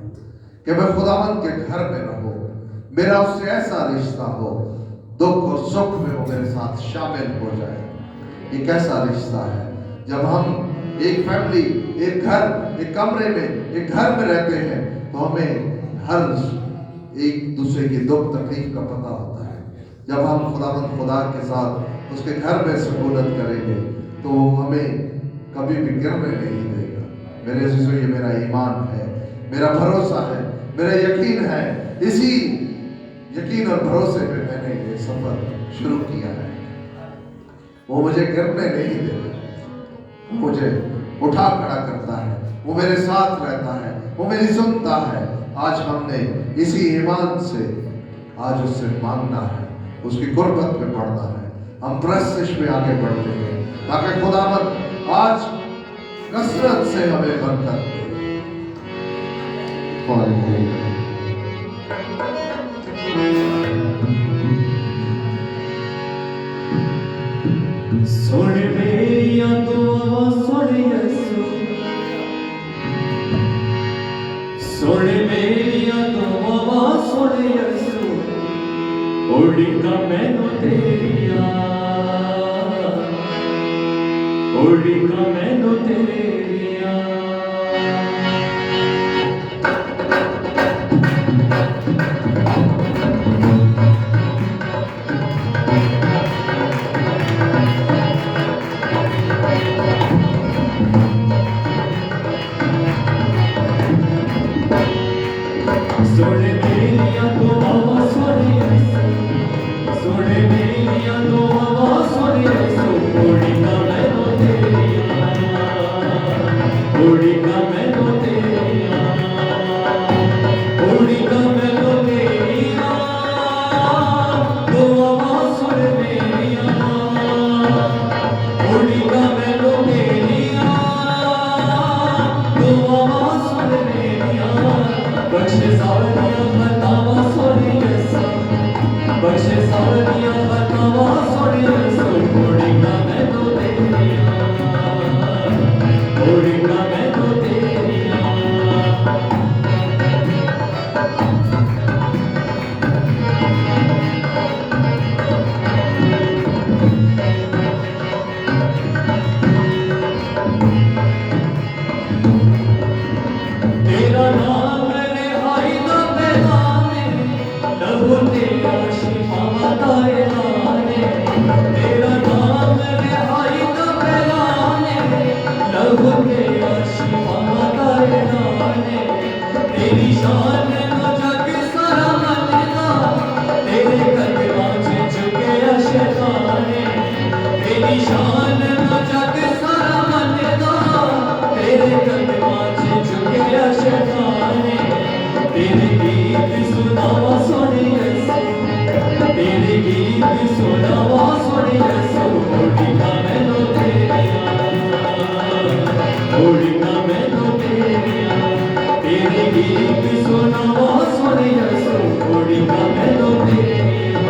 कि मैं खुदावंद के घर में रहूं, मेरा उससे ऐसा रिश्ता हो, दुख और सुख में वो मेरे साथ शामिल हो जाए। ये कैसा रिश्ता है जब हम एक फैमिली, एक घर, एक कमरे में, एक घर में रहते हैं, तो हमें हर एक दूसरे की दुख तकलीफ का पता होता है। जब हम खुदा के साथ उसके घर में सुकूनत करेंगे तो वो हमें कभी भी गिरने नहीं देगा। मेरे अजीजों, ये मेरा ईमान है, मेरा भरोसा है, मेरा यकीन है। इसी यकीन और भरोसे पे मैंने ये सफर शुरू किया है। वो मुझे गिरने नहीं देता, मुझे उठा खड़ा करता है, वो मेरे साथ रहता है, वो मेरी सुनता है। आज हमने इसी ईमान से आज उससे मांगना है, उसकी गुरबत में पढ़ना है। हम प्रस्तिश में आगे बढ़ते हैं ताकि खुदावंद आज कसरत से हमें बरकत दे। सुन मेरिया दुआ सुन यसु, सुन मेरिया दुआ सुन यसु, उड़िका मैनू तेरिया, उड़िका मैनू तेरिया। सुन मेरिया दुआवां सोने सुन मेरिया दुआवां सोने कोड़ी का मैनू तेरिया कोड़ी का मैनू तेरिया कोड़ी का मैनू तेरिया दुआवां सुन मेरिया कोड़ी का मैनू तेरिया दुआवां सुन मेरिया बख्श सावरिया बतावा सोने बख्श सावरिया बतावा सोने कोड़ी का मैनू तेरिया कोड़ी का मैनू तेरिया तेरा नाम रिहाई दा पैगाम लहू तेरा शिफा ताए लाने तेरा नाम रिहाई दा पैगाम लहू तेरा शिफा ताए लाने तेरी शान नु जग सारा मनदा तेरे कदमां च झुके शैताने तेरी शान नु जग सारा मनदा तेरे कदमां च झुके शैताने तेरे गीत सुनावा सोने तेरे गीत सुनावा सोने कोड़ी का मैनू तेरिया कोड़ी का मैनू तेरिया तेरे गीत सुनावा सोने कोड़ी का मैनू तेरिया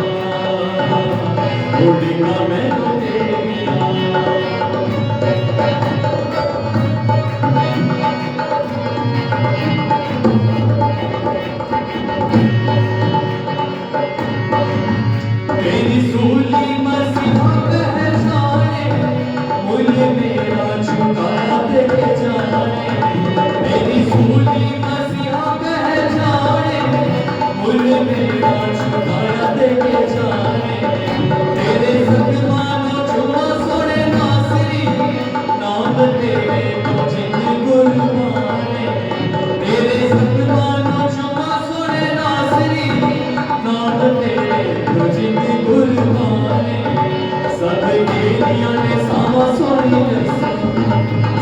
कोड़ी का मैनू तेरिया तेरी सूली मसीहा पहचाने मुझ मेरा झुकाया देखे जाने तेरी सूली मसीहा पहचाने मुझ मेरा झुकाया देखे जाने तेरे सदमानो छुआ सोने नासरी नाम तेरे तो जिन गुरबाने तेरे सदमानो छुआ सोने नासरी नाम तेरे तो जिन गुरबाने सब गेलियां ने सावा सोने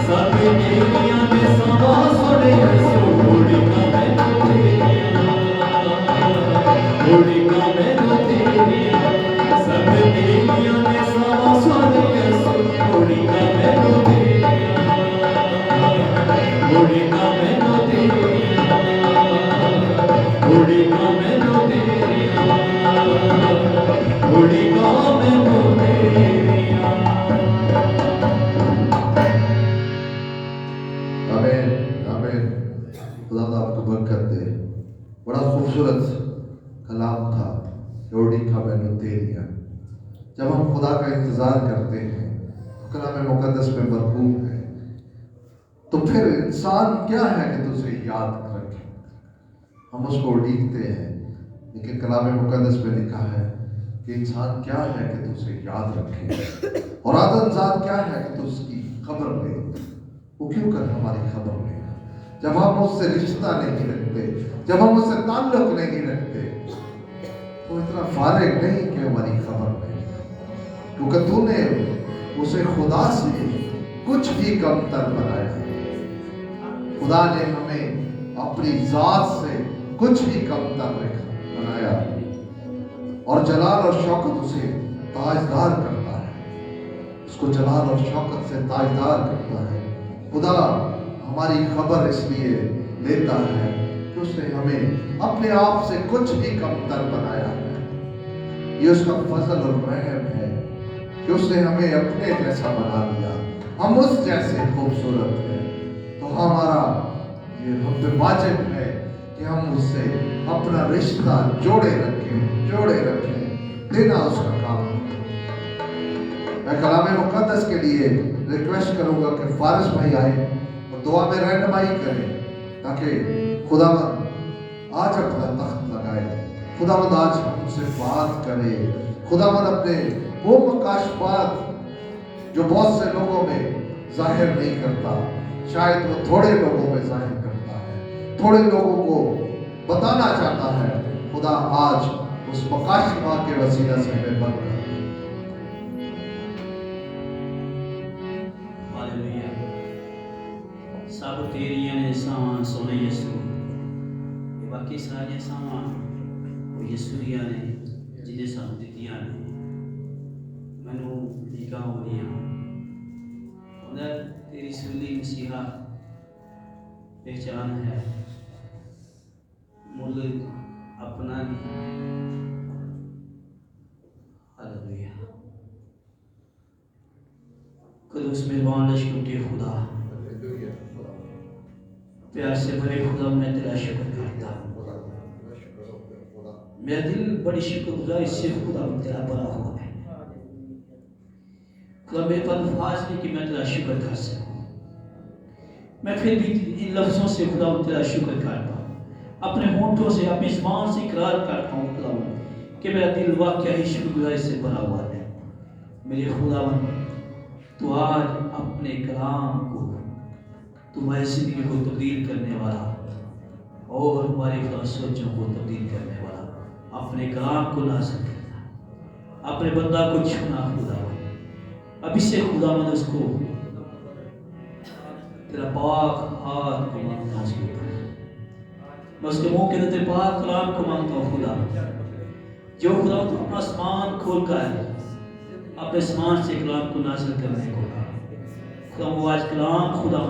सब गेलियां ने सावा सोने कोड़ी का मैनू तेरिया कोड़ी का मैनू तेरिया सब गेलियां ने सावा सोने कोड़ी का मैनू तेरिया कोड़ी का मैनू तेरिया कोड़ी का मैनू तेरिया कोड़ी का मैनू तेरिया आमीन आमीन। खुदा आपको बरकत दे। बड़ा खूबसूरत कलाम था कोड़ी का मैनू तेरिया। जब हम खुदा का इंतजार करते हैं तो कलाम मुकद्दस में मरकूब है, तो फिर इंसान क्या है कि तुझे याद रखे। हम उसको उड़ीकते हैं, लेकिन कलाम मुकद्दस में लिखा है कि इंसान क्या है कि तुझे याद रखे, और आदमजात क्या है कि तू उसकी खबर ले। वो क्यों कर हमारी खबर लेगा? जब हम उससे रिश्ता नहीं रखते, जब हम उससे ताल्लुक नहीं रखते, तो इतना फारिग नहीं कि हमारी खबर ले, क्योंकि तूने उसे खुदा से कुछ भी कमतर बनाया। खुदा ने हमें अपनी जात से कुछ भी कमतर बनाया, और जलाल और शौकत उसे ताजदार करता है। उसको जलाल और शौकत से ताजदार करता है। खुदा हमारी खबर इसलिए लेता है कि उसने हमें अपने आप से कुछ भी कमतर बनाया है। ये उसका फजल और रहम है कि उसने हमें अपने जैसा बना दिया। हम उस जैसे खूबसूरत हैं, तो हमारा ये हम पे वाजिब है कि हम उससे अपना रिश्ता जोड़े रखें, देना उसका काम। मैं कलाम मुकद्दस के लिए रिक्वेस्ट करूंगा कि फारिस भाई आए और दुआ में रहनुमाई करें, ताकि खुदावंद आज अपना तख्त लगाए, खुदावंद आज हमसे बात करे, खुदावंद अपने वो मकाशफात जो बहुत से लोगों में जाहिर नहीं करता, शायद वो थोड़े लोगों में जाहिर करता है, थोड़े लोगों को बताना चाहता है। खुदा आज उस मकाशिमा के वसीला से हमें बरकत। हालेलुया। सब तेरियां ने सामान सोने यसू, ये बाकी सारियां सामान वो यसू दियां ने जिन्हें सानू दित्तियां ने। मैनू लीका होनियां उधर तेरी सुली मसीहा पहचान है, मुल अपना नहीं। हालेलुया। कुदूस मेहरबान लश्कर के खुदा, प्यार से भरे खुदा, मैं तेरा शुक्र करता हूँ। मेरा दिल बड़ी शुक्रगुजारी से खुदा तेरा भरा हुआ है। खुदा मेरे पास अल्फाज नहीं कि मैं तेरा शुक्र कर सकूं। मैं फिर भी इन लफ्जों से खुदा तेरा शुक्र करता हूँ, अपने होंठों से अपनी ज़बान से इकरार करता हूँ खुदा कि मेरा दिल वाकई ही शुक्रगुजारी से भरा हुआ है। मेरे खुदावन, तू आज अपने कलाम को, तुम्हारी जिंदगी को तब्दील करने वाला और हमारी सोचों को तब्दील करने वाला अपने कलाम को नाज़िल करना, अपने बंदा को छूना खुदा। अभी से खुदावंद उसको तेरा पाक हाथ को मांगता हूँ, उसके ऊपर मैं उसके मुंह के तेरे पाक कलाम को मांगता हूँ खुदा। जो खुदा तू अपना आसमान खोल कर अपने आसमान से कलाम को नाज़िल करने को खुदा, वो आज कलाम खुदा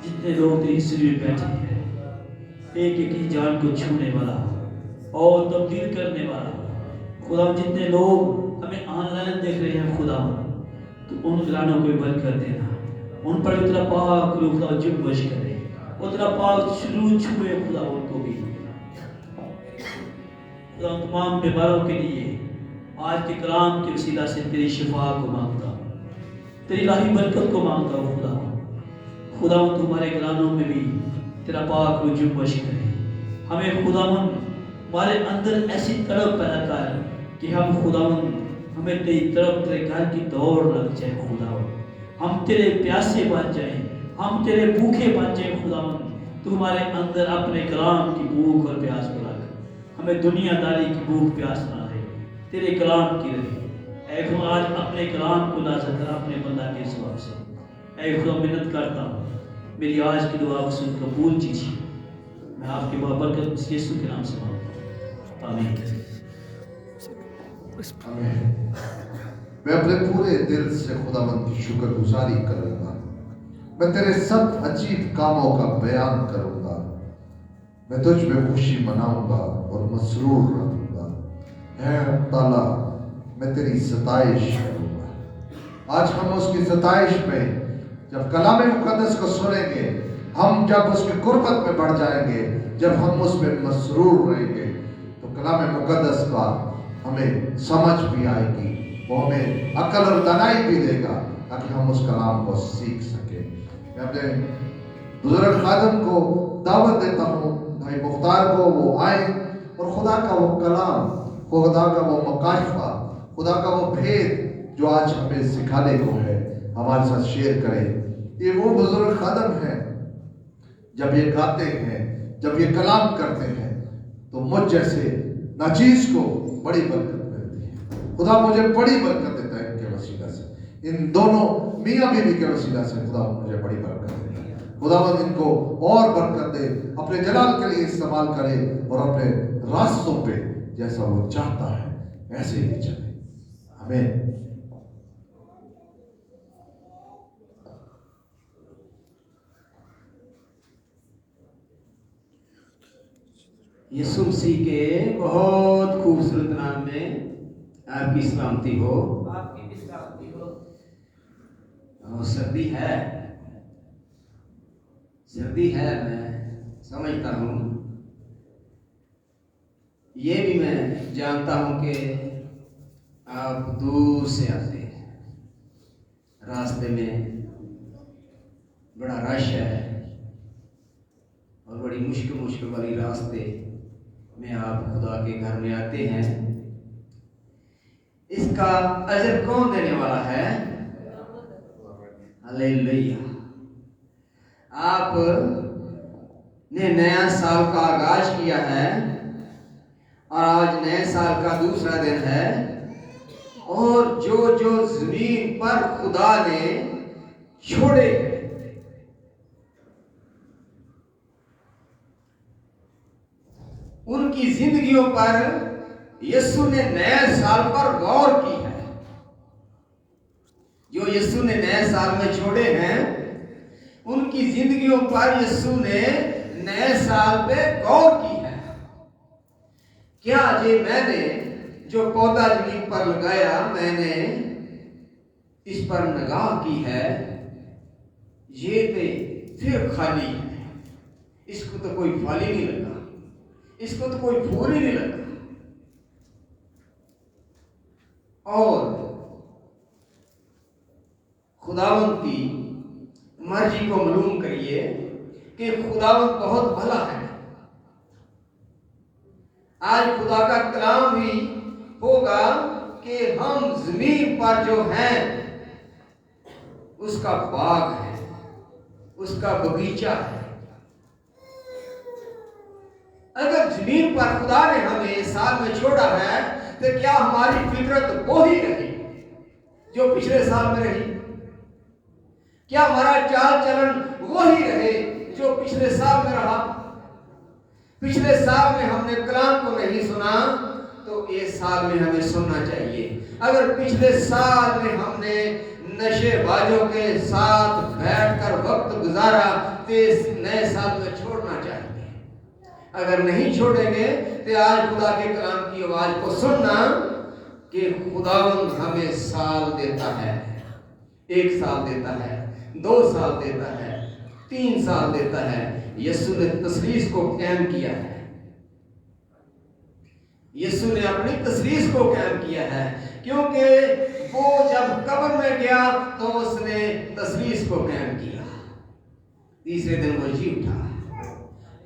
जितने लोग तेरी हिस्ट्री में बैठे हैं, एक एक की जान को छूने वाला और तब्दील करने वाला खुदा, जितने लोग हमें ऑनलाइन देख रहे हैं खुदा, तो उन घरानों को बंद कर देना, उन पर तेरा पाक रूह खुदा जुम्बश करे, और तेरा पाक शुरू छुए खुदा उनको भी खुदा। तमाम बीमारों के लिए आज के कलाम के वसीला से तेरी शिफा को मांगता हूँ, तेरी इलाही बरकत को मांगता हूँ खुदा। खुदा तुम्हारे घरानों में भी तेरा पाक रूह जुम्बश करे। हमें खुदावन हमारे अंदर ऐसी तड़प पैदा कर कि हम खुदावन, हमें तेरी तरफ तेरे घर की दौड़ लग जाए खुदावन, हम तेरे प्यासे बन जाएं, हम तेरे भूखे बन जाएं खुदावन। तू हमारे अंदर अपने कलाम की भूख और प्यास को रख, हमें दुनियादारी की भूख प्यास ना रहे, तेरे कलाम की रहे। ऐ खुदा आज अपने कलाम को नाज़िल कर अपने बंदा के सवाब से। ऐ खुदा मिन्नत करता हूँ, मेरी आज की दुआ को सुन कबूल कीजिए। मैं आपकी बरकत यीशु के नाम से मांगता हूँ, आमीन। आमीन। मैं अपने पूरे दिल से खुदावंद की शुक्रगुजारी करूंगा। मैं तेरे सब अजीब कामों का बयान करूंगा। मैं तुझ में खुशी मनाऊंगा और मसरूर रहूंगा। है ताला, मैं तेरी सताइश करूंगा। आज हम उसकी सताइश में जब कलाम मुकद्दस को सुनेंगे, हम जब उसकी कुर्बत में बढ़ जाएंगे, जब हम उसमें मसरूर रहेंगे, तो कलाम मुकद्दस का हमें समझ भी आएगी, वो हमें अकल और दानाई भी देगा ताकि हम उस कलाम को सीख सके। मैं अपने बुजुर्ग खादम को दावत देता हूँ, भाई मुख्तार को, वो आए और खुदा का वो कलाम, खुदा का वो मकाशिफा, खुदा का वो भेद जो आज हमें सिखाने को है, हमारे साथ शेयर करें। ये वो बुजुर्ग खादम हैं, जब ये गाते हैं, जब ये कलाम करते हैं, तो मुझ जैसे नाचीज को बड़ी बरकत मिलती है। खुदा मुझे बड़ी बरकत देता है इनके वसीला से, इन दोनों मियाँ बीवी के वसीला से खुदा मुझे बड़ी बरकत देता है। खुदावंद इनको और बरकत दे, अपने जलाल के लिए इस्तेमाल करे और अपने रास्तों पे जैसा वो चाहता है ऐसे ही चले। आमीन। यीशु मसीह के बहुत खूबसूरत नाम में आपकी सलामती हो। आपकी भी सलामती हो। सर्दी है, मैं समझता हूँ, ये भी मैं जानता हूँ कि आप दूर से आते हैं, रास्ते में बड़ा रश है और बड़ी मुश्किल वाली रास्ते में आप खुदा के घर में आते हैं। इसका अजर कौन देने वाला है? हालेलुया। आप ने नया साल का आगाज किया है और आज नए साल का दूसरा दिन है, और जो जो जमीन पर खुदा ने छोड़े उनकी जिंदगियों पर यीशु ने नए साल पर गौर की है। जो यीशु ने नए साल में छोड़े हैं उनकी जिंदगियों पर यीशु ने नए साल पे गौर की है। क्या ये मैंने जो पौधा जमीन पर लगाया, मैंने इस पर निगाह की है, ये पे फिर खाली है, इसको तो कोई फल ही नहीं लगा, इसको तो कोई फूल ही नहीं लगा। और खुदावंत की मर्जी को मालूम करिए कि खुदावंत बहुत भला है। आज खुदा का कलाम भी होगा कि हम जमीन पर जो हैं उसका बाग है, उसका बगीचा है। अगर जमीन पर खुदा ने हमें साल में छोड़ा है तो क्या हमारी फितरत वो ही रही जो पिछले साल में रही? क्या हमारा चाल चलन वो ही रहे जो पिछले साल में रहा? पिछले साल में हमने कलाम को नहीं सुना तो इस साल में हमें सुनना चाहिए। अगर पिछले साल में हमने नशेबाजों के साथ बैठकर वक्त गुजारा तो इस नए साल में छोड़ना चाहिए। अगर नहीं छोड़ेंगे तो आज खुदा के कलाम की आवाज को सुनना कि खुदावंद हमें साल देता है, 1 साल देता है, 2 साल देता है, 3 साल देता है। यीशु ने तसलीस को कायम किया है, यीशु ने अपनी तसलीस को कायम किया है, क्योंकि वो जब कब्र में गया तो उसने तसलीस को कायम किया। तीसरे दिन वो जी उठा।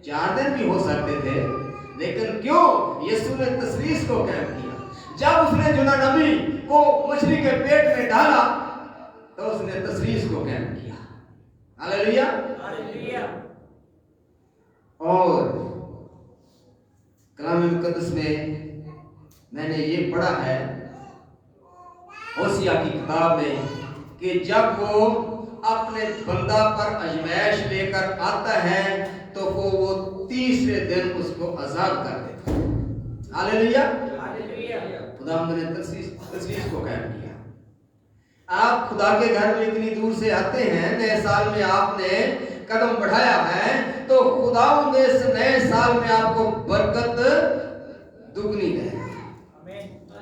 4 दिन भी हो सकते थे, लेकिन क्यों यीशु ने तसलीस को कायम किया? जब उसने जुना नबी को मछली के पेट में डाला तो उसने तसलीस को कायम किया। Hallelujah, hallelujah. और कलाम मुकद्दस में मैंने ये पढ़ा है होशिया की किताब में कि जब वो अपने बंदा पर आजमाइश लेकर आता है तो वो तीसरे दिन उसको आजाद कर देता है। Hallelujah, hallelujah. खुदा ने तसलीस को कायम किया। आप खुदा के घर में इतनी दूर से आते हैं, नए साल में आपने कदम बढ़ाया है, तो खुदा ने इस नए साल में आपको बरकत दुगनी दे।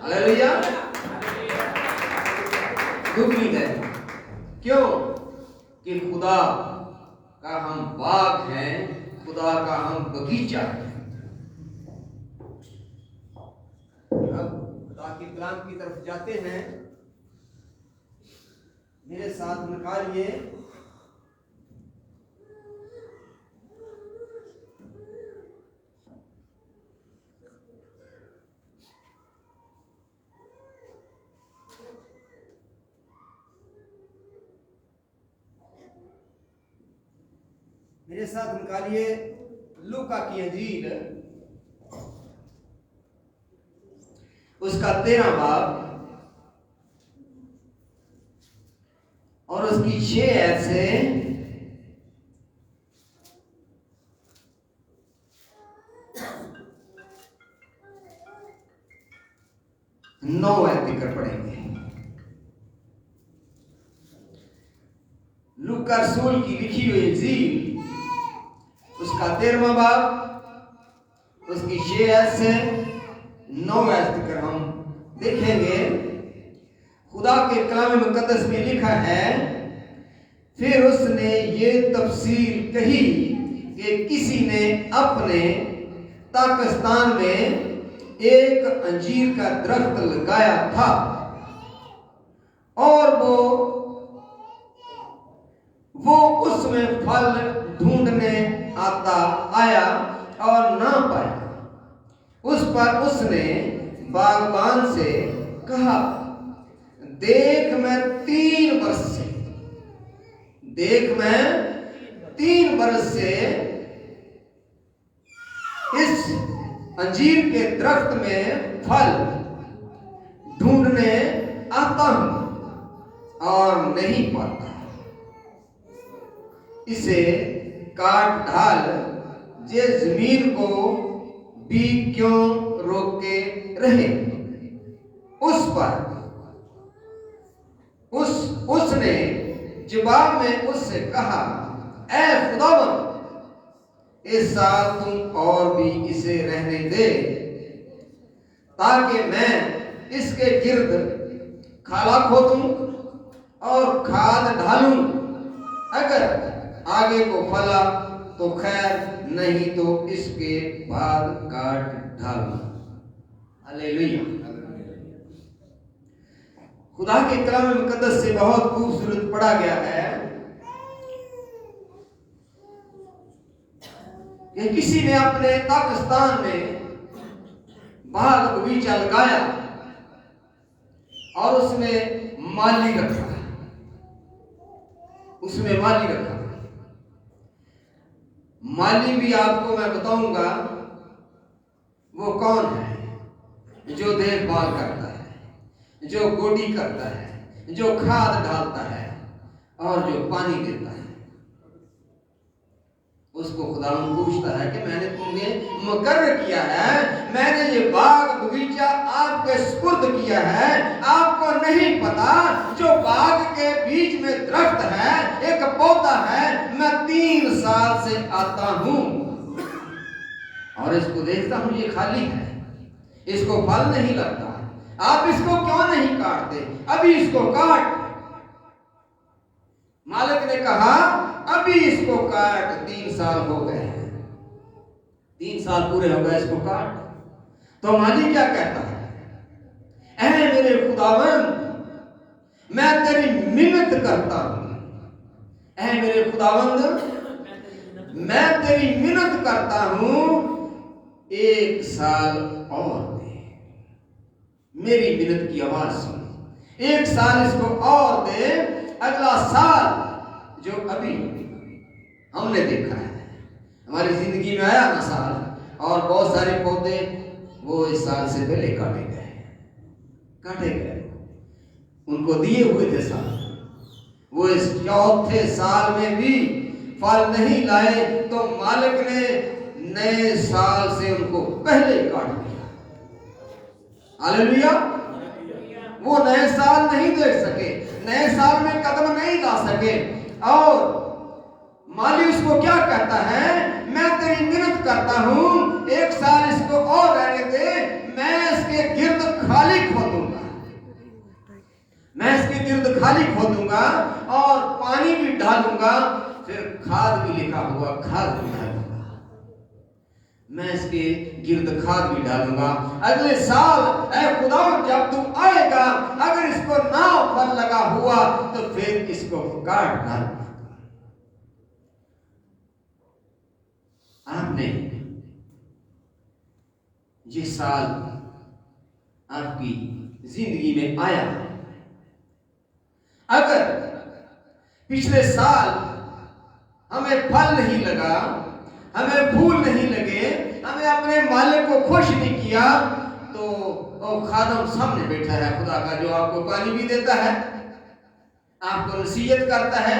हालेलुया, दुगनी दे। क्यों? कि खुदा का हम बाग हैं, खुदा का हम बगीचा है। अब खुदा के कलाम की तरफ जाते हैं। मेरे साथ निकालिए लूका की अंजील उसका 13 बाब और उसकी 6 आयत से 9 आयत तक पढ़ेंगे। लूका रसूल की लिखी हुई अंजील उसका 13वां बाब उसकी 6 आयत से 9 आयत तक हम देखेंगे। खुदा के कलाम मुकद्दस में लिखा है, फिर उसने ये तफसील कही कि किसी ने अपने ताकिस्तान में एक अंजीर का दरख्त लगाया था और वो उसमें फल ढूंढने आया और ना पाया। उस पर उसने बागबान से कहा, देख मैं 3 वर्ष से देख मैं 3 बरस से इस अंजीर के दरख्त में फल ढूंढने आता हूं और नहीं पाता। इसे काट ढाल जे जमीन को भी क्यों रोके रहे। उस पर उसने जवाब में उससे कहा, ऐ खुदावन, इस साल तुम और भी इसे रहने दे, ताकि मैं इसके गिर्द खाला खोदूं और खाद ढालूं। अगर आगे को फला तो खैर, नहीं तो इसके बाद काट ढालूं। हालेलुया। खुदा के कलाम मुकद्दस से बहुत खूबसूरत पढ़ा गया है कि किसी ने अपने पाकिस्तान में बाग बगीचा लगाया और उसमें माली रखा। माली भी आपको मैं बताऊंगा वो कौन है, जो देखभाल करता है, जो गोडी करता है, जो खाद डालता है और जो पानी देता है। उसको खुदावंद पूछता है कि मैंने तुम्हें मुकर्रर किया है, मैंने ये बाग बगीचा आपके सुपुर्द किया है। आपको नहीं पता जो बाग के बीच में दरख्त है, एक पौधा है, मैं 3 साल से आता हूं और इसको देखता हूं ये खाली है, इसको फल नहीं लगता। आप इसको क्यों नहीं काटते? अभी इसको काट। मालिक ने कहा अभी इसको काट, 3 साल हो गए हैं, 3 साल पूरे हो गए, इसको काट। तो मालिक क्या कहता है? ऐ मेरे खुदावंद, मैं तेरी मिन्नत करता हूं। ऐ मेरे खुदावंद, मैं तेरी मिन्नत करता हूं, 1 साल और दे। मेरी मिन्नत की आवाज सुन, 1 साल इसको और दे। अगला साल जो अभी हमने देखा है, हमारी जिंदगी में आया ना साल, और बहुत सारे पौधे वो इस साल से पहले काटे गए, उनको दिए हुए थे साल, वो इस 4थे साल में भी फल नहीं लाए, तो मालिक ने नए साल से उनको पहले ही काट दिया। हालेलुया। वो नए साल नहीं देख सके, नए साल में कदम नहीं ला सके। और माली उसको क्या कहता है? मैं तेरी मिन्नत करता हूं, 1 साल इसको और रहने दे, मैं इसके गिर्द खाली खोदूंगा, मैं इसके गिर्द खाली खोदूंगा और पानी भी डालूंगा, फिर खाद भी लिखा हुआ, खाद भी डालूंगा, मैं इसके गिर्द खाद भी डालूंगा। अगले साल ऐ खुदा जब तू आएगा, अगर इसको ना फल लगा हुआ तो फिर इसको काट डालूंगा। आपने ये साल आपकी जिंदगी में आया, अगर पिछले साल हमें फल नहीं लगा, हमें फूल नहीं लगे, हमें अपने मालिक को खुश नहीं किया, तो वो खादम सामने बैठा है खुदा का, जो आपको पानी भी देता है, आपको नसीहत करता है,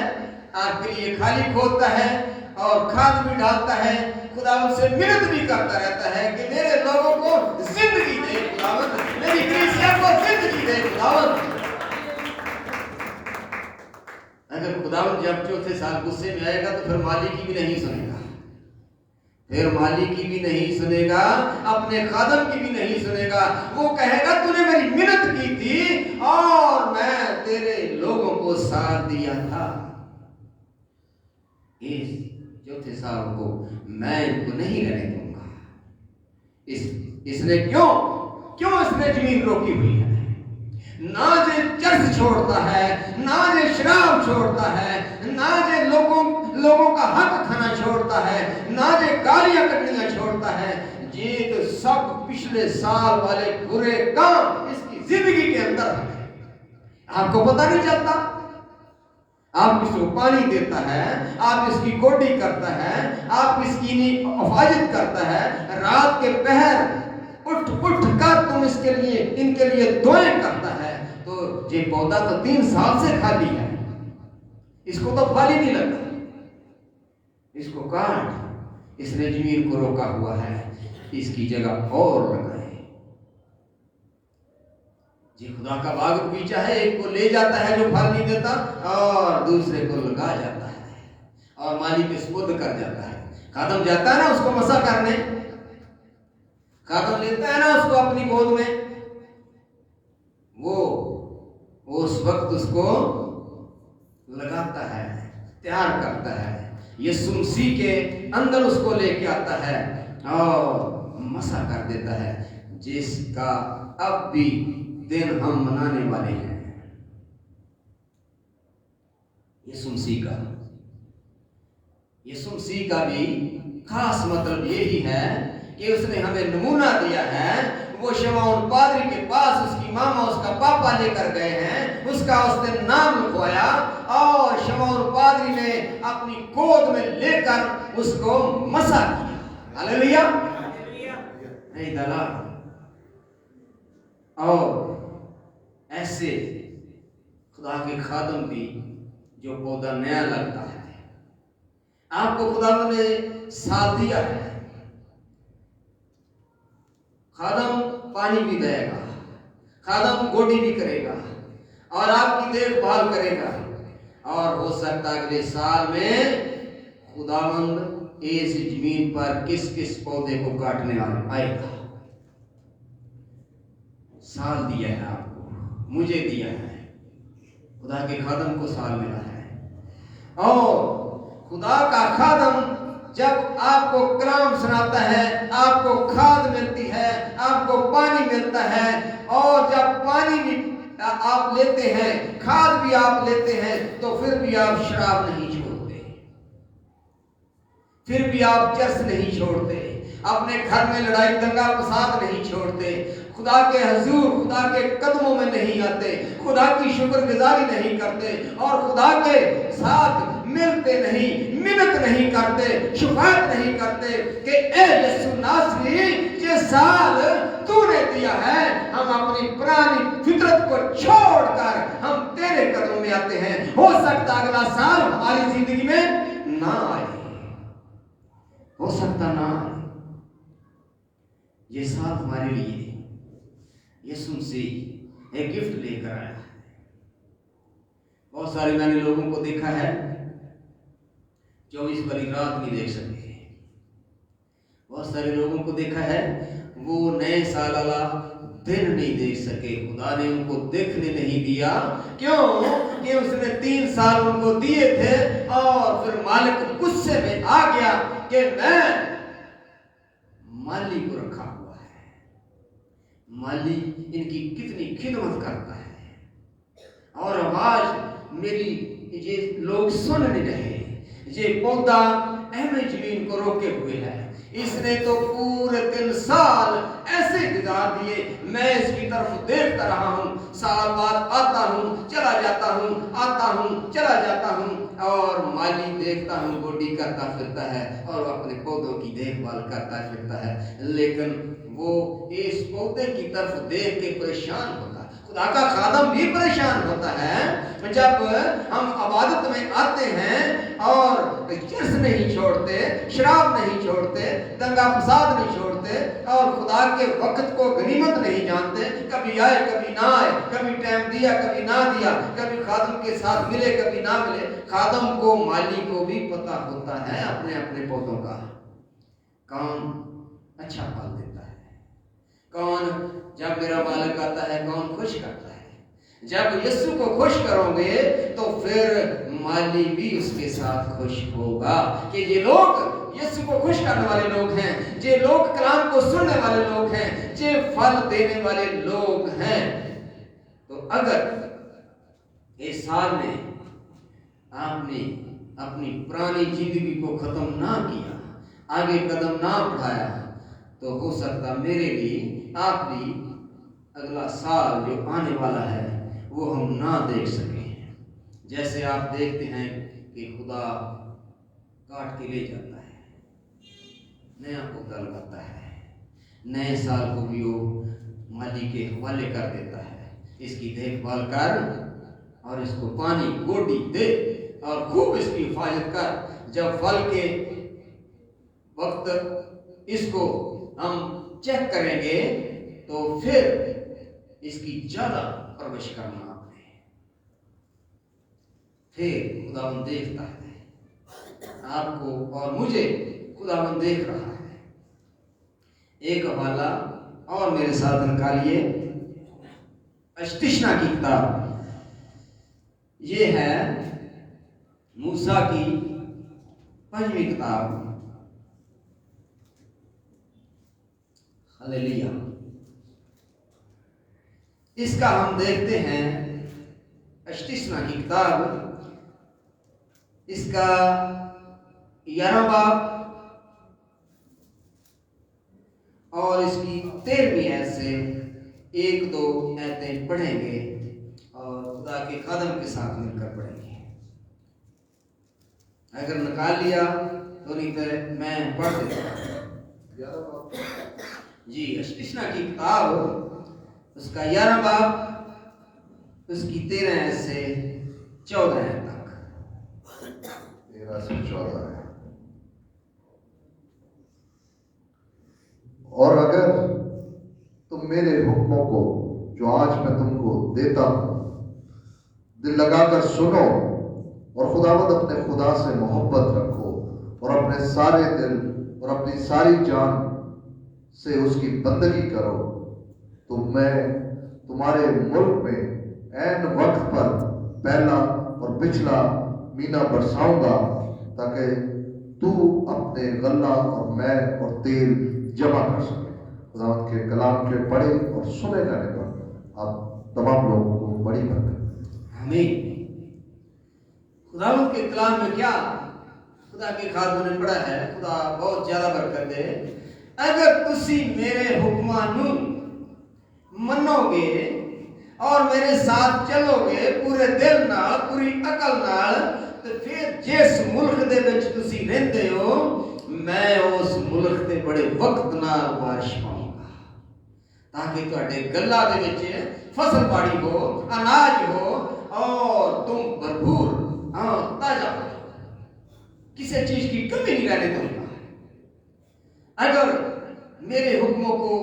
आपके लिए खाली खोदता है और खाद भी डालता है। खुदा उनसे मिन्नत भी करता रहता है कि मेरे लोगों को जिंदगी दे खुदावंद, मेरी कलीसिया को जिंदगी दे खुदावंद। अगर खुदावंद जब 4थे साल गुस्से में आएगा तो फिर माली की भी नहीं सुनेगा, फिर माली की भी नहीं सुनेगा, अपने खादम की भी नहीं सुनेगा। वो कहेगा तूने मेरी मिन्नत की थी और मैं तेरे लोगों को साथ दिया था, इस 4थे साल को मैं इनको नहीं रहने दूंगा। इसने क्यों इसने जमीन रोकी हुई है? ना जे चर्च छोड़ता है, ना जे शराब छोड़ता है, ना जे लोगों का हक खाना छोड़ता है, ना जे गालियां कटनियां छोड़ता है। ये तो सब पिछले साल वाले बुरे काम इसकी जिंदगी के अंदर है। आपको पता नहीं चलता, आप इसको पानी देता है, आप इसकी गोडी करता है, आप इसकी हिफाजत करता है, रात के पहर उठ उठ कर तुम इसके लिए इनके लिए दुआएं करता है। तो ये पौधा तो 3 साल से खाली है, इसको तो फल ही नहीं लगा, इसको काट, इसने जमीन को रोका हुआ है, इसकी जगह और लगाए। जी खुदा का बाग बगीचा है, एक को ले जाता है जो फल नहीं देता और दूसरे को लगा जाता है और मालिक के सुपुर्द कर जाता है। खादम जाता है ना उसको मसा करने, खादम लेता है ना उसको अपनी गोद में, वो उस वक्त उसको लगाता है, तैयार करता है, यीशु मसीह के अंदर उसको लेके आता है और मसा कर देता है, जिसका अब भी दिन हम मनाने वाले हैं। यीशु मसीह का भी खास मतलब यही है कि उसने हमें नमूना दिया है। वो शमौन पादरी के पास उसकी मामा उसका पापा लेकर गए हैं, उसका उसने नाम लिखवाया और शमौन पादरी ने अपनी गोद में लेकर उसको मसा किया। हालेलुया। नहीं दलाल। और ऐसे खुदा के खादम भी जो पौधा नया लगता है, आपको खुदा ने साथ दिया है, खादम पानी भी देगा, खादम गोडी भी करेगा और आपकी देखभाल करेगा। और हो सकता है अगले साल में खुदावंद इस जमीन पर किस किस पौधे को काटने आएगा। साल दिया है आपको, मुझे दिया है, खुदा के खादम को साल मिला है। और खुदा का खादम जब आपको कलाम सुनाता है, आपको खाद मिलती है, आपको पानी मिलता है, और जब पानी भी आप लेते हैं, खाद भी आप लेते हैं, तो फिर भी आप शराब नहीं छोड़ते, फिर भी आप चर्च नहीं छोड़ते, अपने घर में लड़ाई दंगा फसाद नहीं छोड़ते, खुदा के हजूर खुदा के कदमों में नहीं आते, खुदा की शुक्रगुजारी नहीं करते और खुदा के साथ मिलते नहीं, मिन्नत नहीं करते, शिकायत नहीं करते कि ए यीशु नासरी ये साल तूने दिया है, हम अपनी पुरानी फितरत को छोड़कर हम तेरे कदमों में आते हैं। हो सकता अगला साल हमारी जिंदगी में ना आए, हो सकता ना आए, ये साल हमारे लिए यीशु मसीह एक गिफ्ट लेकर आया है। बहुत सारे मैंने लोगों को देखा है 24 भरी रात नहीं देख सके, बहुत सारे लोगों को देखा है वो नए साल वाला दिन नहीं देख सके, खुदा ने उनको देखने नहीं दिया। क्यों? कि उसने 3 साल उनको दिए थे और फिर मालिक गुस्से में आ गया कि मैं माली को रखा हुआ है, माली इनकी कितनी खिदमत करता है और आवाज मेरी ये लोग सुन नहीं रहे, ये पौधा अहम जमीन को रोके हुए है, इसने तो पूरे 3 साल ऐसे गुजार दिए, मैं इसकी तरफ देखता रहा हूँ, साल बाद आता हूँ चला जाता हूँ, आता हूँ चला जाता हूँ, और माली देखता हूँ गोडी करता फिरता है और अपने पौधों की देखभाल करता फिरता है, लेकिन वो इस पौधे की तरफ देख के परेशान होता है। खुदा का खादम भी परेशान होता है जब हम इबादत में आते हैं और चर्च नहीं छोड़ते, शराब नहीं छोड़ते, दंगा फसाद नहीं छोड़ते और खुदा के वक्त को गनीमत नहीं जानते, कभी आए कभी ना आए, कभी टाइम दिया कभी ना दिया, कभी खादम के साथ मिले कभी ना मिले। खादम को माली को भी पता होता है अपने अपने पौधों का कौन अच्छा फल देता है, कौन जब मेरा मालिक आता है कौन खुश करता है। जब यीशु को खुश करोगे तो फिर माली भी उसके साथ खुश होगा कि ये लोग यीशु को खुश करने वाले लोग हैं, ये लोग कलाम को सुनने वाले लोग हैं, ये फल देने वाले लोग हैं। तो अगर इस साल में आपने अपनी पुरानी जिंदगी को खत्म ना किया, आगे कदम ना बढ़ाया, तो हो सकता मेरे भी आप भी अगला साल जो आने वाला है वो हम ना देख सके। जैसे आप देखते हैं कि खुदा काट के ले जाता है, नया पौधा लगाता है, नए साल को भी वो माली के हवाले कर देता है, इसकी देखभाल कर और इसको पानी गोडी दे और खूब इसकी हिफाजत कर। जब फल के वक्त इसको हम चेक करेंगे तो फिर इसकी ज्यादा परवरिश करना आपने, फिर खुदावंद देखता है आपको और मुझे, खुदावंद देख रहा है। एक हवाला और मेरे साथ निकालिए, अश्तिशना की किताब, ये है मूसा की 5वीं किताब। हालेलुया। इसका हम देखते हैं अश्तिशना की किताब, इसका 11वां बाब और इसकी 13वीं आयत से 1-2 आयतें पढ़ेंगे और खुदा के खादम के साथ मिलकर पढ़ेंगे। अगर निकाल लिया तो नहीं तो मैं पढ़ देता हूं जी। अश्तिशना की किताब उसका 11वां बाब उसकी 13 आयत से 14 आयत तक। 13 से 14 है। और अगर तुम मेरे हुक्मों को जो आज मैं तुमको देता हूं दिल लगाकर सुनो और खुदावंद अपने खुदा से मोहब्बत रखो और अपने सारे दिल और अपनी सारी जान से उसकी बंदगी करो, तो मैं तुम्हारे मुल्क में ऐन वक्त पर पहला और पिछला मीना बरसाऊंगा, ताकि तू अपने गल्ला और मैं और तेल जमा कर सके। खुदावंद के कलाम के पढ़े और सुने जाने पर आप तमाम लोगों को बड़ी बरकत। आमीन। खुदावंद के कलाम में क्या खुदा के खादम ने पढ़ा है, खुदा बहुत ज्यादा बरकत दे। अगर तुसी मेरे हुक्मां नू मनोगे और मेरे साथ चलोगे पूरे दिल नाल पूरी अकल नाल, तो फिर जिस मुल्क दे विच तुसी रहंदे हो मैं उस मुल्क ते बड़े वक्त नाल बारिश पाऊंगा, ताकि तुहाडे गल्ला दे विच फसल बाड़ी हो, अनाज हो और तुम भरपूर ताजा हो, किसी चीज की कमी नहीं रहने दूंगा। अगर मेरे हुक्मों को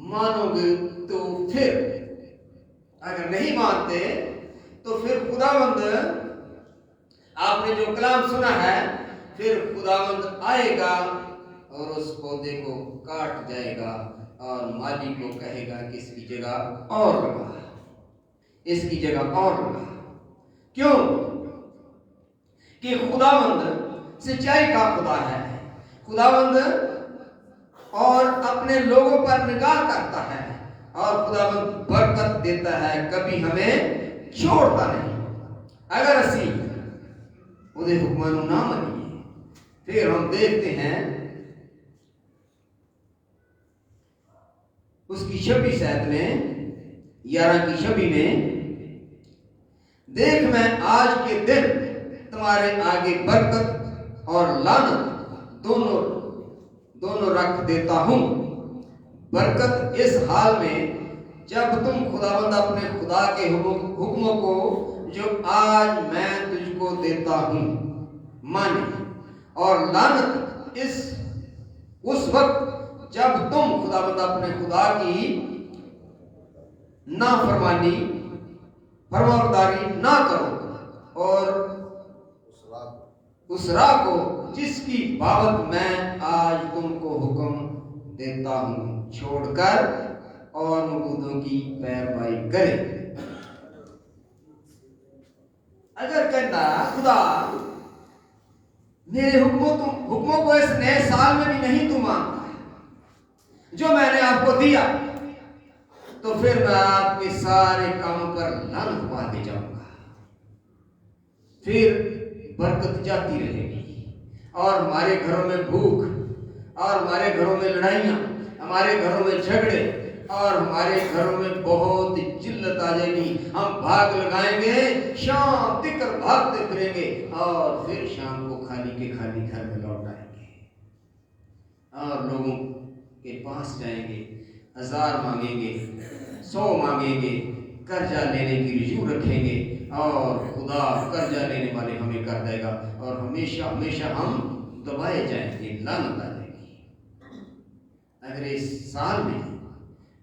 मानोगे तो फिर, अगर नहीं मानते तो फिर खुदावंद, आपने जो कलाम सुना है, फिर खुदावंद आएगा और उस पौधे को काट जाएगा और माली को कहेगा कि इसकी जगह और लगा, इसकी जगह और लगा। क्यों? कि खुदावंद सिंचाई का खुदा है, खुदावंद और अपने लोगों पर निगाह करता है और खुदावंद बरकत देता है, कभी हमें छोड़ता नहीं। अगर असी उहदे हुक्मां नूं ना मनीए, फिर हम देखते हैं उसकी 26 आयत में, 11 की 26 में, देख मैं आज के दिन तुम्हारे आगे बरकत और लानत दोनों रख देता हूं। बरकत इस हाल में जब तुम खुदावंद अपने खुदा के हुक्मों को जो आज मैं तुझको देता हूं माने, और लानत उस वक्त जब तुम खुदावंद अपने खुदा की नाफरमानी फरमाबरदारी ना करो और उस राह को जिसकी बाबत मैं आज तुमको हुक्म देता हूं छोड़कर और मबूदों की पैरवाई करे। अगर कहता खुदा मेरे हुक्मों को इस नए साल में भी नहीं तू मानता जो मैंने आपको दिया, तो फिर मैं आपके सारे कामों पर लानत पा दे जाऊंगा। फिर बरकत जाती रहेगी और हमारे घरों में भूख और हमारे घरों में लड़ाइयां, हमारे घरों में झगड़े और हमारे घरों में बहुत जिल्लत आ जाएगी। हम भाग लगाएंगे, शाम तक भागते फिरेंगे और फिर शाम को खाली के खाली घर में लौट आएंगे और लोगों के पास जाएंगे, 1000 मांगेंगे, 100 मांगेंगे, कर्जा लेने की रुजू रखेंगे और खुदा कर्जा लेने वाले हमें कर देगा और हमेशा हमेशा हम दबाए जाएंगे, लानत आ जाएगी। अगर इस साल में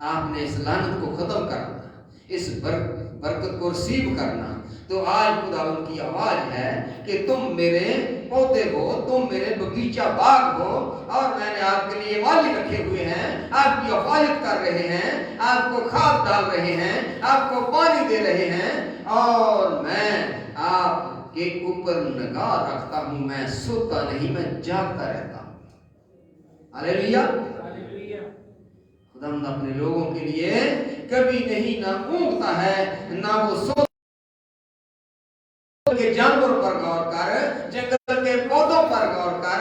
आपने इस लानत को खत्म करना, इस बरकत को रिसीव करना, तो आज खुदावंद की आवाज है कि तुम मेरे पौधे हो, तुम मेरे बगीचा बाग हो और मैंने आपके लिए माली रखे हुए हैं, आपकी हिफाजत कर रहे हैं, आपको खाद डाल रहे हैं, आपको पानी दे रहे हैं और मैं आपके ऊपर निगाह रखता हूं। मैं सोता नहीं, मैं जागता रहता हूं। हालेलुया। खुदावंद अपने लोगों के लिए कभी नहीं ना ऊँगता है ना वो सो के जानवरों पर गौर कर, जंगल के पौधों पर गौर कर।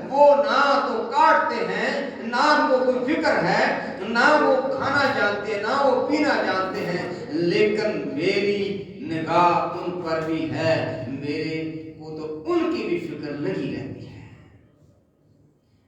वो ना तो काटते हैं, ना उनको कोई फिक्र है, ना वो खाना जानते हैं, ना वो पीना जानते हैं, लेकिन मेरी निगाह उन पर भी है। मेरे को तो उनकी भी फिक्र लगी रहती है,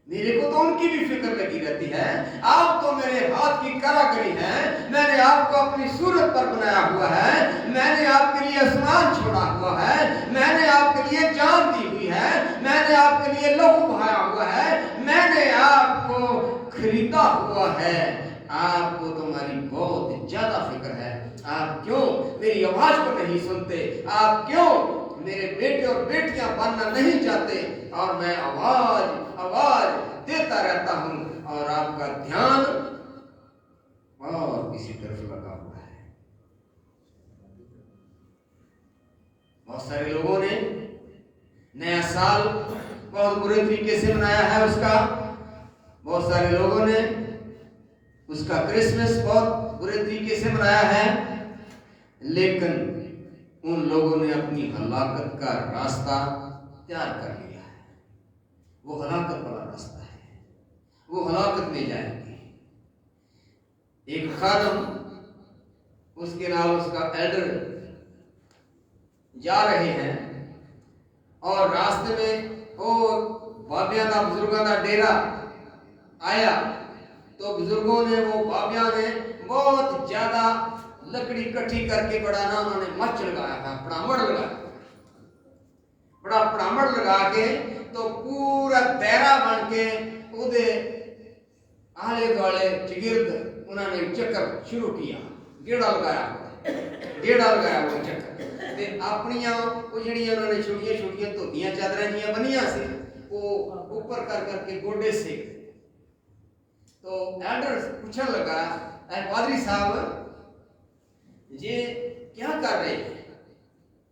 मेरे को तो उनकी भी फिक्र लगी रहती है। आप तो मेरे हाथ की कारीगरी है, मैंने आपको अपनी सूरत पर बनाया हुआ है, मैंने आपके लिए आसमान छोड़ा हुआ है, मैंने आपके लिए जान दी हुई है, मैंने आपके लिए लहू बहाया हुआ है, मैंने आपको खरीदा हुआ है। आपको तुम्हारी बहुत ज्यादा फिक्र है। आप क्यों मेरी आवाज को नहीं सुनते? आप क्यों मेरे बेटे और बेटियां बनना नहीं चाहते? और मैं आवाज देता रहता हूं और आपका ध्यान और किसी तरफ लगा हुआ है। बहुत सारे लोगों ने नया साल बहुत बुरे तरीके से मनाया है उसका, बहुत सारे लोगों ने उसका क्रिसमस बहुत बुरे तरीके से मनाया है, लेकिन उन लोगों ने अपनी हलाकत का रास्ता तैयार कर लिया है। वो हलाकत वाला रास्ता है, वो हलाकत में जाएंगे। एक खादम, उसके नाम उसका एल्डर जा रहे हैं और रास्ते में वो बाबियां का बुजुर्गों का डेरा आया, तो बुजुर्गों ने, वो बाबियां ने बहुत ज्यादा लकड़ी इकट्ठी करके बड़ा ना उन्होंने मच लगाया था, पड़ामड़ लगाया, बड़ा पड़ामड़ लगा के तो पूरा दायरा बन के उदे आले दुआले चिगिर्द उन्होंने चक्कर शुरू किया, गेड़ा लगाया वो चक्कर ते अपनियां वो जड़ियां उन्होंने छोटियां धोतियां चादरां जियां बनियां सी वो ऊपर कर करके गोडे से। तो एल्डर पूछने लगा, पादरी साहब ये क्या कर रहे हैं,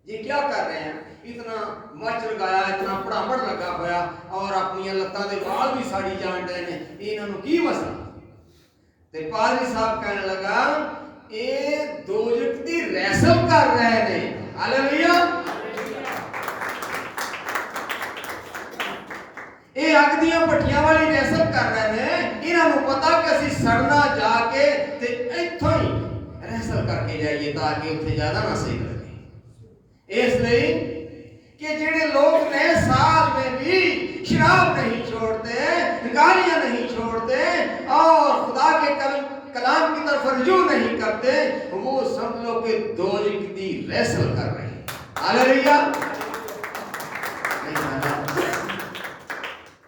ये क्या कर रहे हैं? इतना मच लगाया, इतना पड़ामड़ लगा होया और अपनी लत्तां दे वाल भी साड़ी जान रहे ने, इन्हों की मसला? ते पादरी साहब कहने लगा, ये दोजख दी रैसल कर रहे ने। हालेलुया। ये अग दियां भट्टियां वाली रैसल कर रहे ने। इन्हों पता कि असीं सड़ना जाके ते इत्थों ही रैसल करके जाइए ताकि उत्थे ज्यादा ना सेक लगे। इसलिए कि जेड़े लोग नए साल में भी शराब नहीं छोड़ते, गालियां नहीं छोड़ते और खुदा के कलाम की तरफ रुजू नहीं करते, वो सब लोग के दोजख दी रैसल कर रहे हैं। हालेलुया।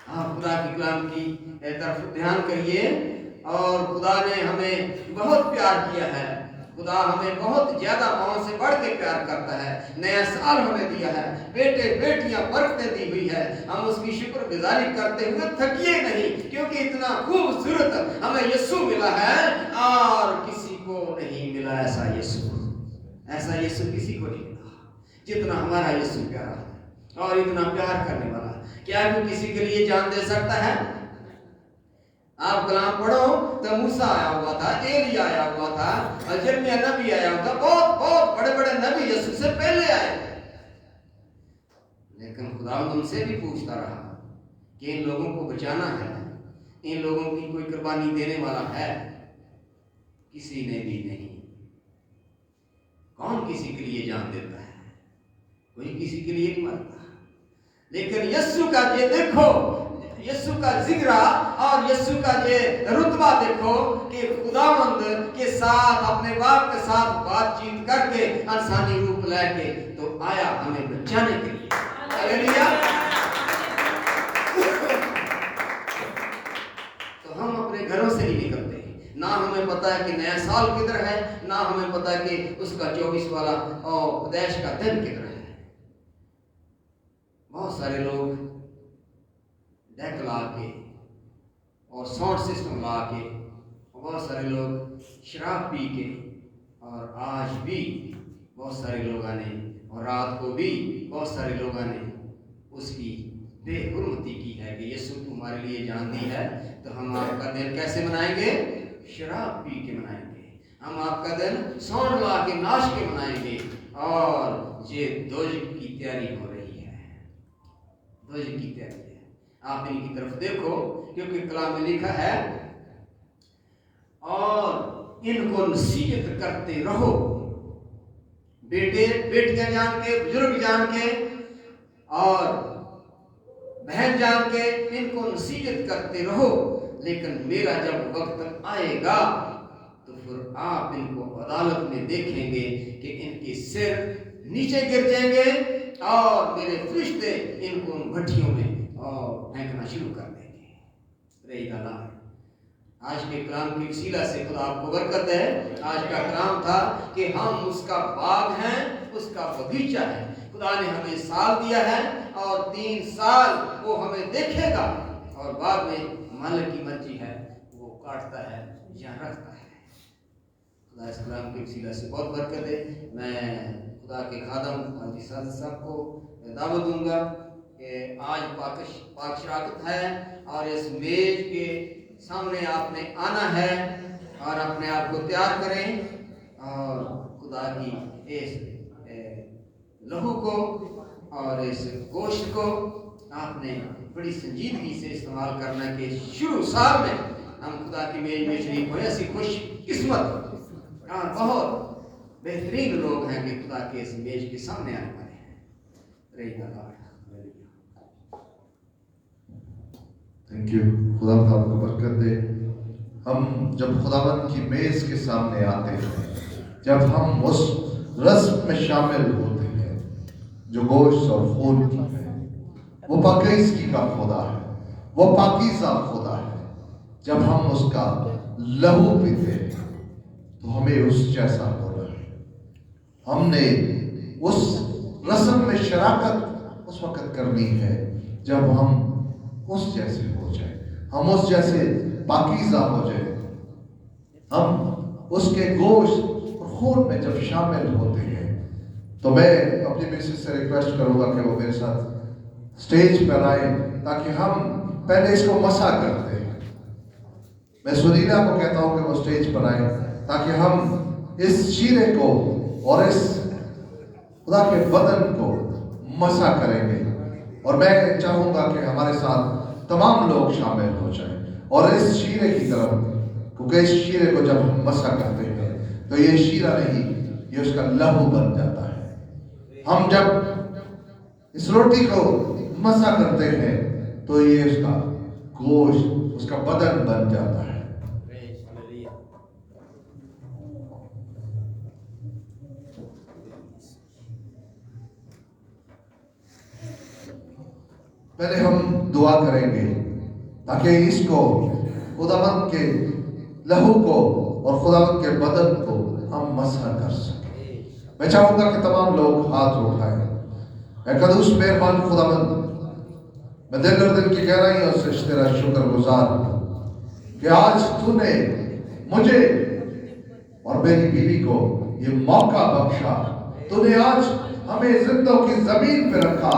आप खुदा के कलाम की तरफ ध्यान करिए। और खुदा ने हमें बहुत प्यार किया है, खुदा हमें बहुत ज्यादा माओ से बढ़ के प्यार करता है। नया साल हमें दिया है, बेटे बेटियां बरकतें दी हुई है, हम उसकी शुक्रगुजारी करते हुए थकिए नहीं, क्योंकि इतना खूबसूरत हमें यीशु मिला है और किसी को नहीं मिला ऐसा यीशु किसी को नहीं मिला जितना हमारा यीशु प्यारा है और इतना प्यार करने वाला है। क्या कोई किसी के लिए जान दे सकता है? आप कलाम पढ़ो तो मूसा आया हुआ था, एलिया आया हुआ था, यिर्मयाह नबी आया हुआ था, बहुत बहुत बड़े बड़े नबी यीशु से पहले आए, लेकिन खुदावंद उनसे भी पूछता रहा कि इन लोगों को बचाना है, इन लोगों की कोई कुर्बानी देने वाला है। किसी ने भी नहीं। कौन किसी के लिए जान देता है? कोई किसी के लिए नहीं मरता। लेकिन यीशु का ये देखो, यीशु का जिक्र और यीशु का ये रुतबा देखो कि खुदावंद के साथ, अपने बाप के साथ बातचीत करके इंसानी रूप लेके तो आया हमें बचाने के लिए। हालेलुया। तो हम अपने घरों से ही निकलते हैं, ना हमें पता है कि नया साल किधर है, ना हमें पता है कि उसका 24 वाला और उपदेश का दिन किधर है। बहुत सारे लोग डेक ला के और साउंड सिस्टम ला के, और बहुत सारे लोग शराब पी के, और आज भी बहुत सारे लोगों ने, और रात को भी बहुत सारे लोगों ने उसकी बेहुरमती की है कि यीशु तुम्हारे लिए जान दी है, तो हम आपका दिन कैसे मनाएंगे? शराब पी के मनाएंगे। हम आपका दिन साउंड ला के, नाच के मनाएंगे, और ये दोजख की तैयारी हो रही है। दोजख की तैयारी है। आप इनकी तरफ देखो, क्योंकि कलाम में लिखा है, और इनको नसीहत करते रहो, बेटे बेटियां जान के, बुजुर्ग जान के और बहन जान के इनको नसीहत करते रहो। लेकिन मेरा जब वक्त आएगा तो फिर आप इनको अदालत में देखेंगे कि इनके सिर नीचे गिर जाएंगे और मेरे फरिश्ते इनको उन भट्टियों में और फेंकना शुरू कर देंगे। Praise the Lord. आज के कलाम की वसीला से खुदा आपको बरकत है। आज का कलाम था कि हम उसका बाग हैं, उसका बगीचा है। खुदा ने हमें साल दिया है और 3 साल वो हमें देखेगा, और बाद में मालिक की मर्जी है, वो काटता है या रखता है। खुदा इस कलाम की वसीला से बहुत बरकत है। मैं खुदा के खादम हाजी साजिद साहब को दावत दूंगा कि आज पाक शराकत है और इस मेज के सामने आपने आना है और अपने आप को तैयार करें, और खुदा की इस लहू को और इस गोश्त को आपने बड़ी संजीदगी से इस्तेमाल करना के शुरू साल में हम खुदा की मेज में शरीक हुए। ऐसी खुश किस्मत और बहुत बेहतरीन लोग हैं कि खुदा के इस मेज के सामने आने वाले हैं। Praise the Lord. Thank you. खुदा आपको बरकत दे। हम जब खुदावंद की मेज के सामने आते हैं, जब हम उस रस्म में शामिल होते हैं जो गोश्त और खून की है, वो पाकीज़गी का खुदा है, वो पाकीज़ा खुदा है। जब हम उसका लहू पीते हैं तो हमें उस जैसा होना है। हमने उस रस्म में शराकत उस वक्त करनी है जब हम उस जैसे हो जाए, हम उस जैसे पाकीज़ा हो जाए। हम उसके गोश्त और खून में जब शामिल होते हैं, तो मैं अपनी मिसेस से रिक्वेस्ट करूंगा कि वो मेरे साथ स्टेज पर आए, ताकि हम पहले इसको मसा करते हैं। मैं सुनीला को कहता हूं कि वो स्टेज पर आए, ताकि हम इस शीरे को और इस खुदा के बदन को मसा करेंगे। और मैं चाहूंगा कि हमारे साथ तमाम लोग शामिल हो जाएं और इस शीरे की तरफ, क्योंकि इस शीरे को जब हम मसा करते हैं तो ये शीरा नहीं, ये उसका लहू बन जाता है। हम जब इस रोटी को मसा करते हैं तो ये उसका गोश्त, उसका बदन बन जाता है। पहले हम दुआ करेंगे ताकि इसको, खुदावंद के लहू को और खुदावंद के बदन को हम मसा कर सकें। मैं चाहूंगा कि तमाम लोग हाथ उठाएं। कदूस मेहरबान खुदावंद, मैं दिल और दिल की गहराइयों से तेरा शुक्रगुजार हूं कि आज तूने मुझे और मेरी बीवी को ये मौका बख्शा। तूने आज हमें जिंदों की जमीन पे रखा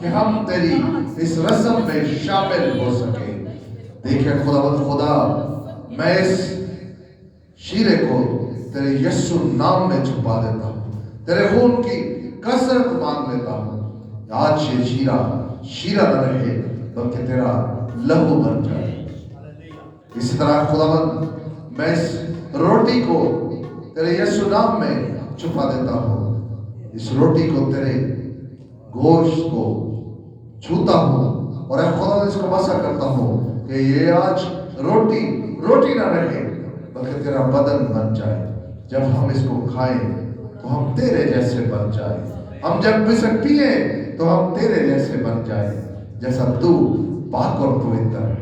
कि हम तेरी इस रस्म में शामिल हो सके। देखिए खुदावंद खुदा, मैं इस शीरे को तेरे यीशु नाम में छुपा देता हूँ, तेरे खून की कसरत मांग लेता हूँ। आज ये शीरा न रहे बल्कि तेरा लहू बन जाए। इसी तरह खुदावंद मैं इस रोटी को तेरे यीशु नाम में छुपा देता हूँ। इस रोटी को तेरे गोश्त को छूता हूँ और मैं खुदा इसको वसा करता हूँ कि ये आज रोटी रोटी ना रहे बल्कि तेरा बदन बन जाए। जब हम इसको खाएं तो हम तेरे जैसे बन जाए। हम जब इसे पिए तो हम तेरे जैसे बन जाए जैसा तू पाक और पवित्र है।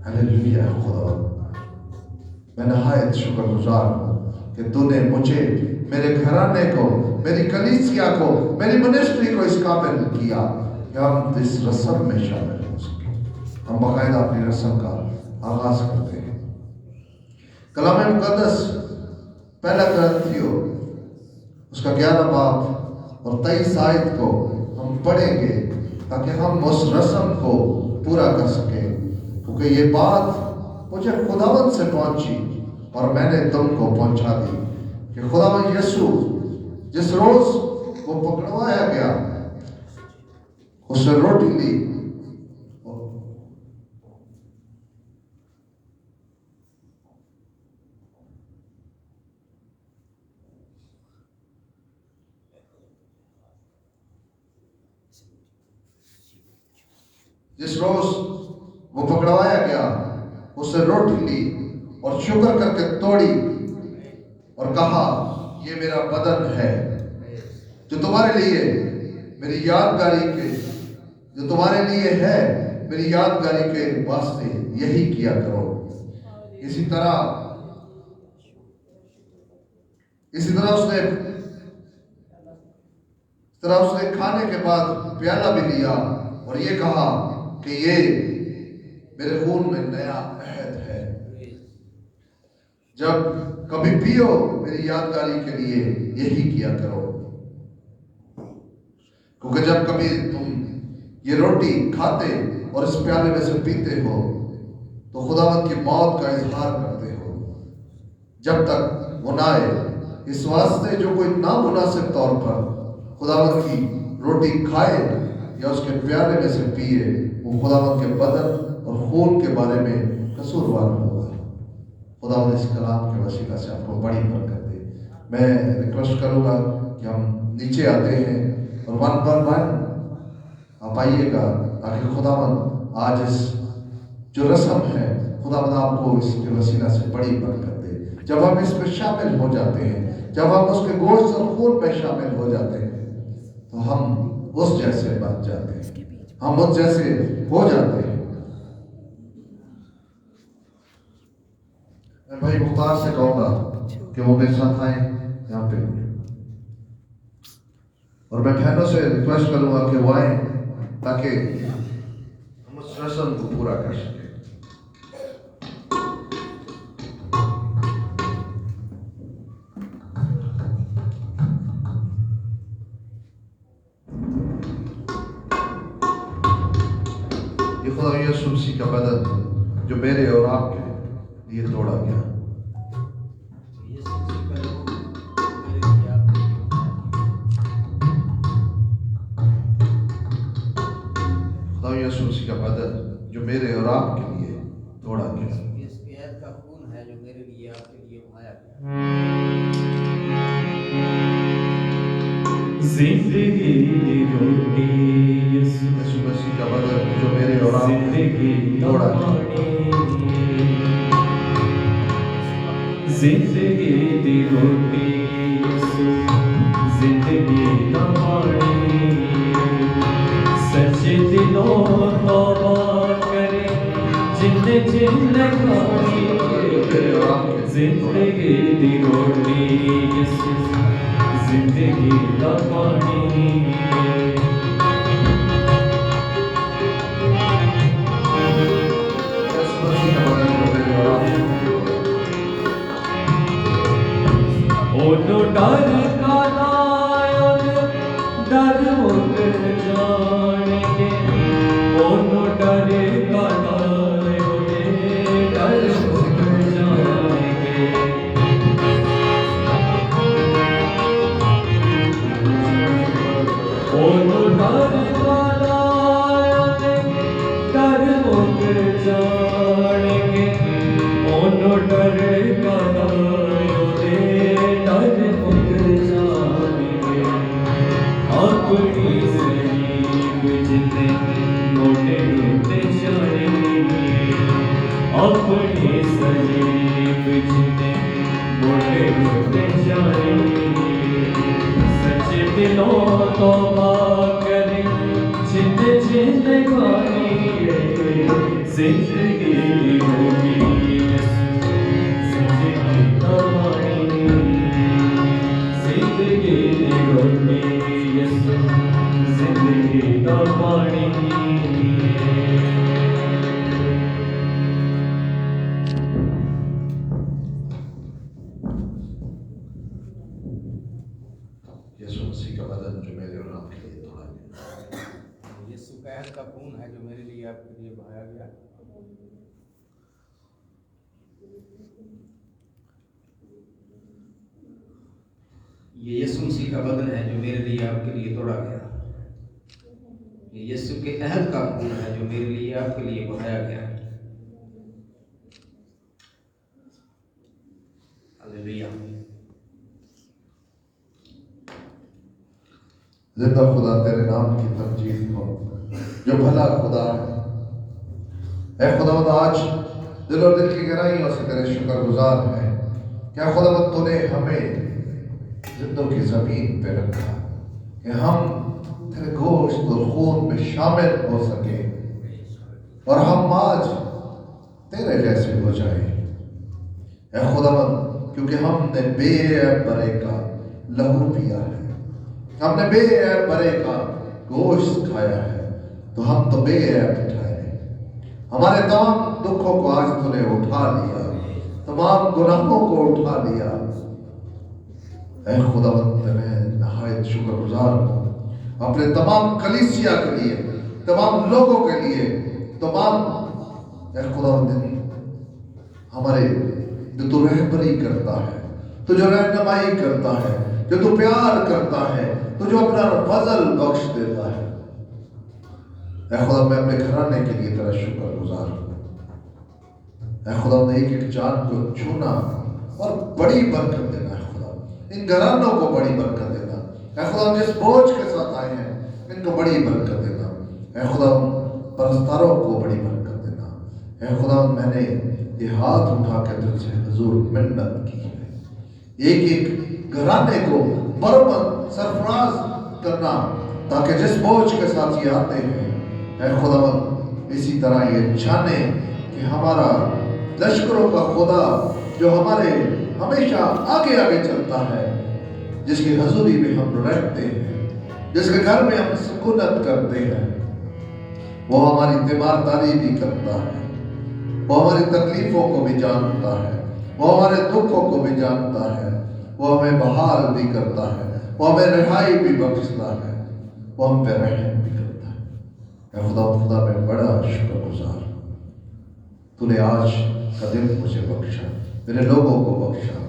हालेलुया खुदा, मैं नहायत शुक्रगुजार हूँ कि तूने मुझे, मेरे घराने को, मेरी कलीसिया को, मेरी मिनिस्ट्री को इस काबिल किया कि हम इस रस्म में शामिल हो सके। हम बाकायदा अपनी रस्म का आगाज करते हैं। कलाम मुकद्दस पहला ग्रंथियो उसका 11 बाब और 23 आयत को हम पढ़ेंगे ताकि हम उस रस्म को पूरा कर सके, क्योंकि ये बात मुझे खुदावंद से पहुंची और मैंने तुमको पहुंचा दी कि खुदावंद यीशु जिस रोज वो पकड़वाया गया उसने रोटी ली, जिस रोज वो पकड़वाया गया उसने रोटी ली और शुक्र करके तोड़ी और कहा, ये मेरा बदन है जो तुम्हारे लिए मेरी यादगारी के, जो तुम्हारे लिए है मेरी यादगारी के वास्ते यही किया करो। इसी तरह उसने खाने के बाद प्याला भी लिया और ये कहा कि ये मेरे खून में नया अहद है। जब कभी पियो मेरी यादगारी के लिए यही किया करो। क्योंकि जब कभी तुम ये रोटी खाते और इस प्याले में से पीते हो तो खुदावंद की मौत का इजहार करते हो जब तक वो ना आए। इस वास्ते जो कोई नामुनासिब तौर पर खुदावंद की रोटी खाए या उसके प्याले में से पिए वो खुदावंद के बदन और खून के बारे में कसूरवार होगा। खुदावंद इस कलाम के वसीला से आपको बड़ी बरकत दे। मैं रिक्वेस्ट करूंगा कि हम नीचे आते हैं और 1 पर 1 आप आइएगा ताकि खुदावंद आज इस जो रस्म है खुदावंद आपको इसके वसीला से बड़ी बरकत दे। जब हम इसमें शामिल हो जाते हैं, जब हम उसके गोश्त और खून में शामिल हो जाते हैं तो हम उस जैसे बन जाते हैं, हम उस जैसे हो जाते हैं। मैं भाई मुख्तार से कहूंगा कि वो मेरे साथ आए यहाँ पे और मैं बहनों से रिक्वेस्ट करूंगा कि वो आए ताकि हम उस रस्म को पूरा कर सकें। ये खुदा यीशु मसीह का बदन जो मेरे और आपके लिए तोड़ा गया। यीशु मसीह का बदन जो मेरे और आपके लिए तोड़ा गया। इस ऐद का खून है जो मेरे लिए आपके लिए बहाया गया। जिंदगी की रोटी यीशु मसीह का बदन जो मेरे और आपके लिए तोड़ा गया। जिंदगी दी रोटी यीशु, जिंदगी दा पानी, सच्चे दिलों तौबा करे जिन्ने जिन्ने खाई। जिंदगी दी रोटी यीशु, जिंदगी दा पानी। ओनो डर का नायक डर मुक जानेंगे, ओनो डर का नायक डर मुक जानेंगे। ओनो डर का नायक डर मुक जानेंगे, ओनो अपने सलीब जितने मोटे होते जाए, सच्चे दिलों तौबा करें जितने जिंदगानी जिंदगी होगी जिंदगी कमाई, जिंदगी होगी जिंदगी कमाई। यीशु मसीह का बदन जो मेरे और आपके लिए तोड़ा गया, यीशु का अहद का खून है जो मेरे लिए आपके लिए बहाया गया। ये यीशु मसीह का बदन है जो मेरे लिए आपके लिए तोड़ा गया। ये यीशु के अहद का खून है जो मेरे लिए आपके लिए बहाया गया। हालेलुया। जिंदा खुदा तेरे नाम की तमजीद हो, जो भला खुदा है। ऐ खुदावंद आज दिल और दिल की गहराइयों से तेरे शुक्रगुजार है। क्या खुदावंद तूने हमें जिंदों की जमीन पे रखा कि हम तेरे गोश्त और खून में शामिल हो सके और हम आज तेरे जैसे हो जाए। ऐ खुदावंद क्योंकि हमने बेऐब बरे का लहू पिया है, हमने बेऐब बरे का गोश्त खाया है, तो हम तो बेऐब ठहरे। हमारे तमाम दुखों को आज तूने उठा लिया, तमाम गुनाहों को उठा लिया। ऐ खुदावंद मैं नहायत शुक्रगुजार हूँ अपने तमाम कलीसिया के लिए, तमाम लोगों के लिए, तमाम ऐ खुदावंद हमारे जो तू रहबरी करता है, तू जो रहनुमाई करता है, जो तू प्यार करता है, तू जो अपना फजल बख्श देता है। ऐ खुदा मैं अपने घराने के लिए तेरा शुक्रगुजार हूँ। ऐ खुदा ने एक एक जान को छूना और बड़ी बरकत देना है खुदा, इन घरानों को बड़ी बरकत देना। ऐ खुदा जिस बोझ के साथ आए हैं इनको बड़ी बरकत देना। ऐ खुदा परस्तारों को बड़ी बरकत देना। ऐ खुदा मैंने ये हाथ उठा के तुझसे हुजूर मिन्नत की है, एक एक घराने को बरमद सरफराज करना, ताकि जिस बोझ के साथ ये आते हैं ऐ खुदावंद इसी तरह ये जाने कि हमारा लश्करों का खुदा जो हमारे हमेशा आगे आगे चलता है, जिसकी हजूरी में हम रहते हैं, जिसके घर में हम सुकूनत करते हैं, वो हमारी तीमारदारी भी करता है, वो हमारी तकलीफों को भी जानता है, वो हमारे दुखों को भी जानता है, वो हमें बहाल भी करता है, वो हमें रिहाई भी बख्शता है, वो हम पे रहम भी करता है। खुदा मैं बड़ा शुक्रगुजार हूँ, तूने आज का दिन मुझे बख्शा, मेरे लोगों को बख्शा,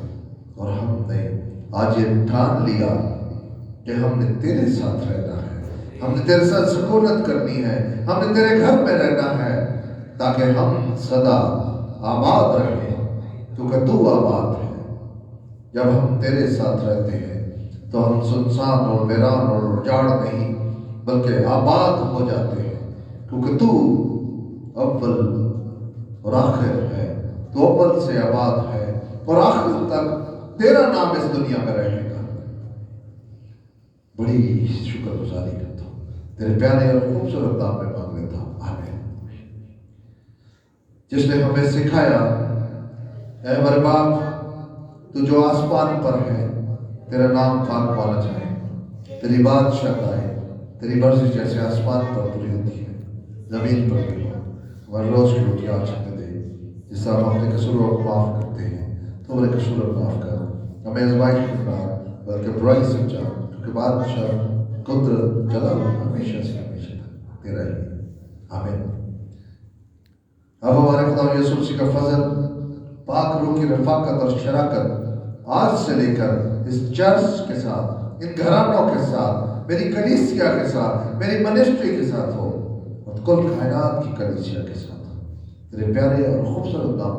और हमने आज ये ठान लिया कि हमने तेरे साथ रहना है, हमने तेरे साथ सुकूनत करनी है, हमने तेरे घर में रहना है, ताकि हम सदा आबाद रहें, क्योंकि तू आबाद है। जब हम तेरे साथ रहते हैं तो हम सुनसान और वीरान और उजाड़ नहीं बल्कि आबाद हो जाते हैं, क्योंकि तू अव्वल और आखिर है, तू अव्वल से आबाद है और आखिर तक तेरा नाम इस दुनिया में रहेगा। बड़ी शुक्रगुजारी करता हूँ, तेरे प्यारे और खूबसूरत नाम में मांग लेता हूँ, आमीन। जिसने हमें सिखाया, ऐ हमारे बाप तू जो आसमान पर है, तेरा नाम पाक माना जाए, तेरी बादशाह आए, तेरी मर्जी जैसे आसमान पर पूरी होती है जमीन पर भी हो। हमारे रोज की रोटी आज हमें दे, जिस तरह हम अपने कसूरों को माफ करते हैं तो हमारे कसूरों को माफ कर, हमें आज़माइश में ना बल्कि बुराई से बचा, क्योंकि बादशाह कुदरत जलाल हमेशा से हमेशा तक तेरा ही, आमीन। अब हमारे खुदा यीशु मसीह का फजल, पाक रूह की रफाकत और शराकत आज से लेकर इस चर्च के साथ, इन घरानों के साथ, मेरी कलीसिया के साथ, मेरी मिनिस्ट्री के साथ हो, और कुल कायनात की कलीसिया के साथ। तेरे प्यारे और खूबसूरत नाम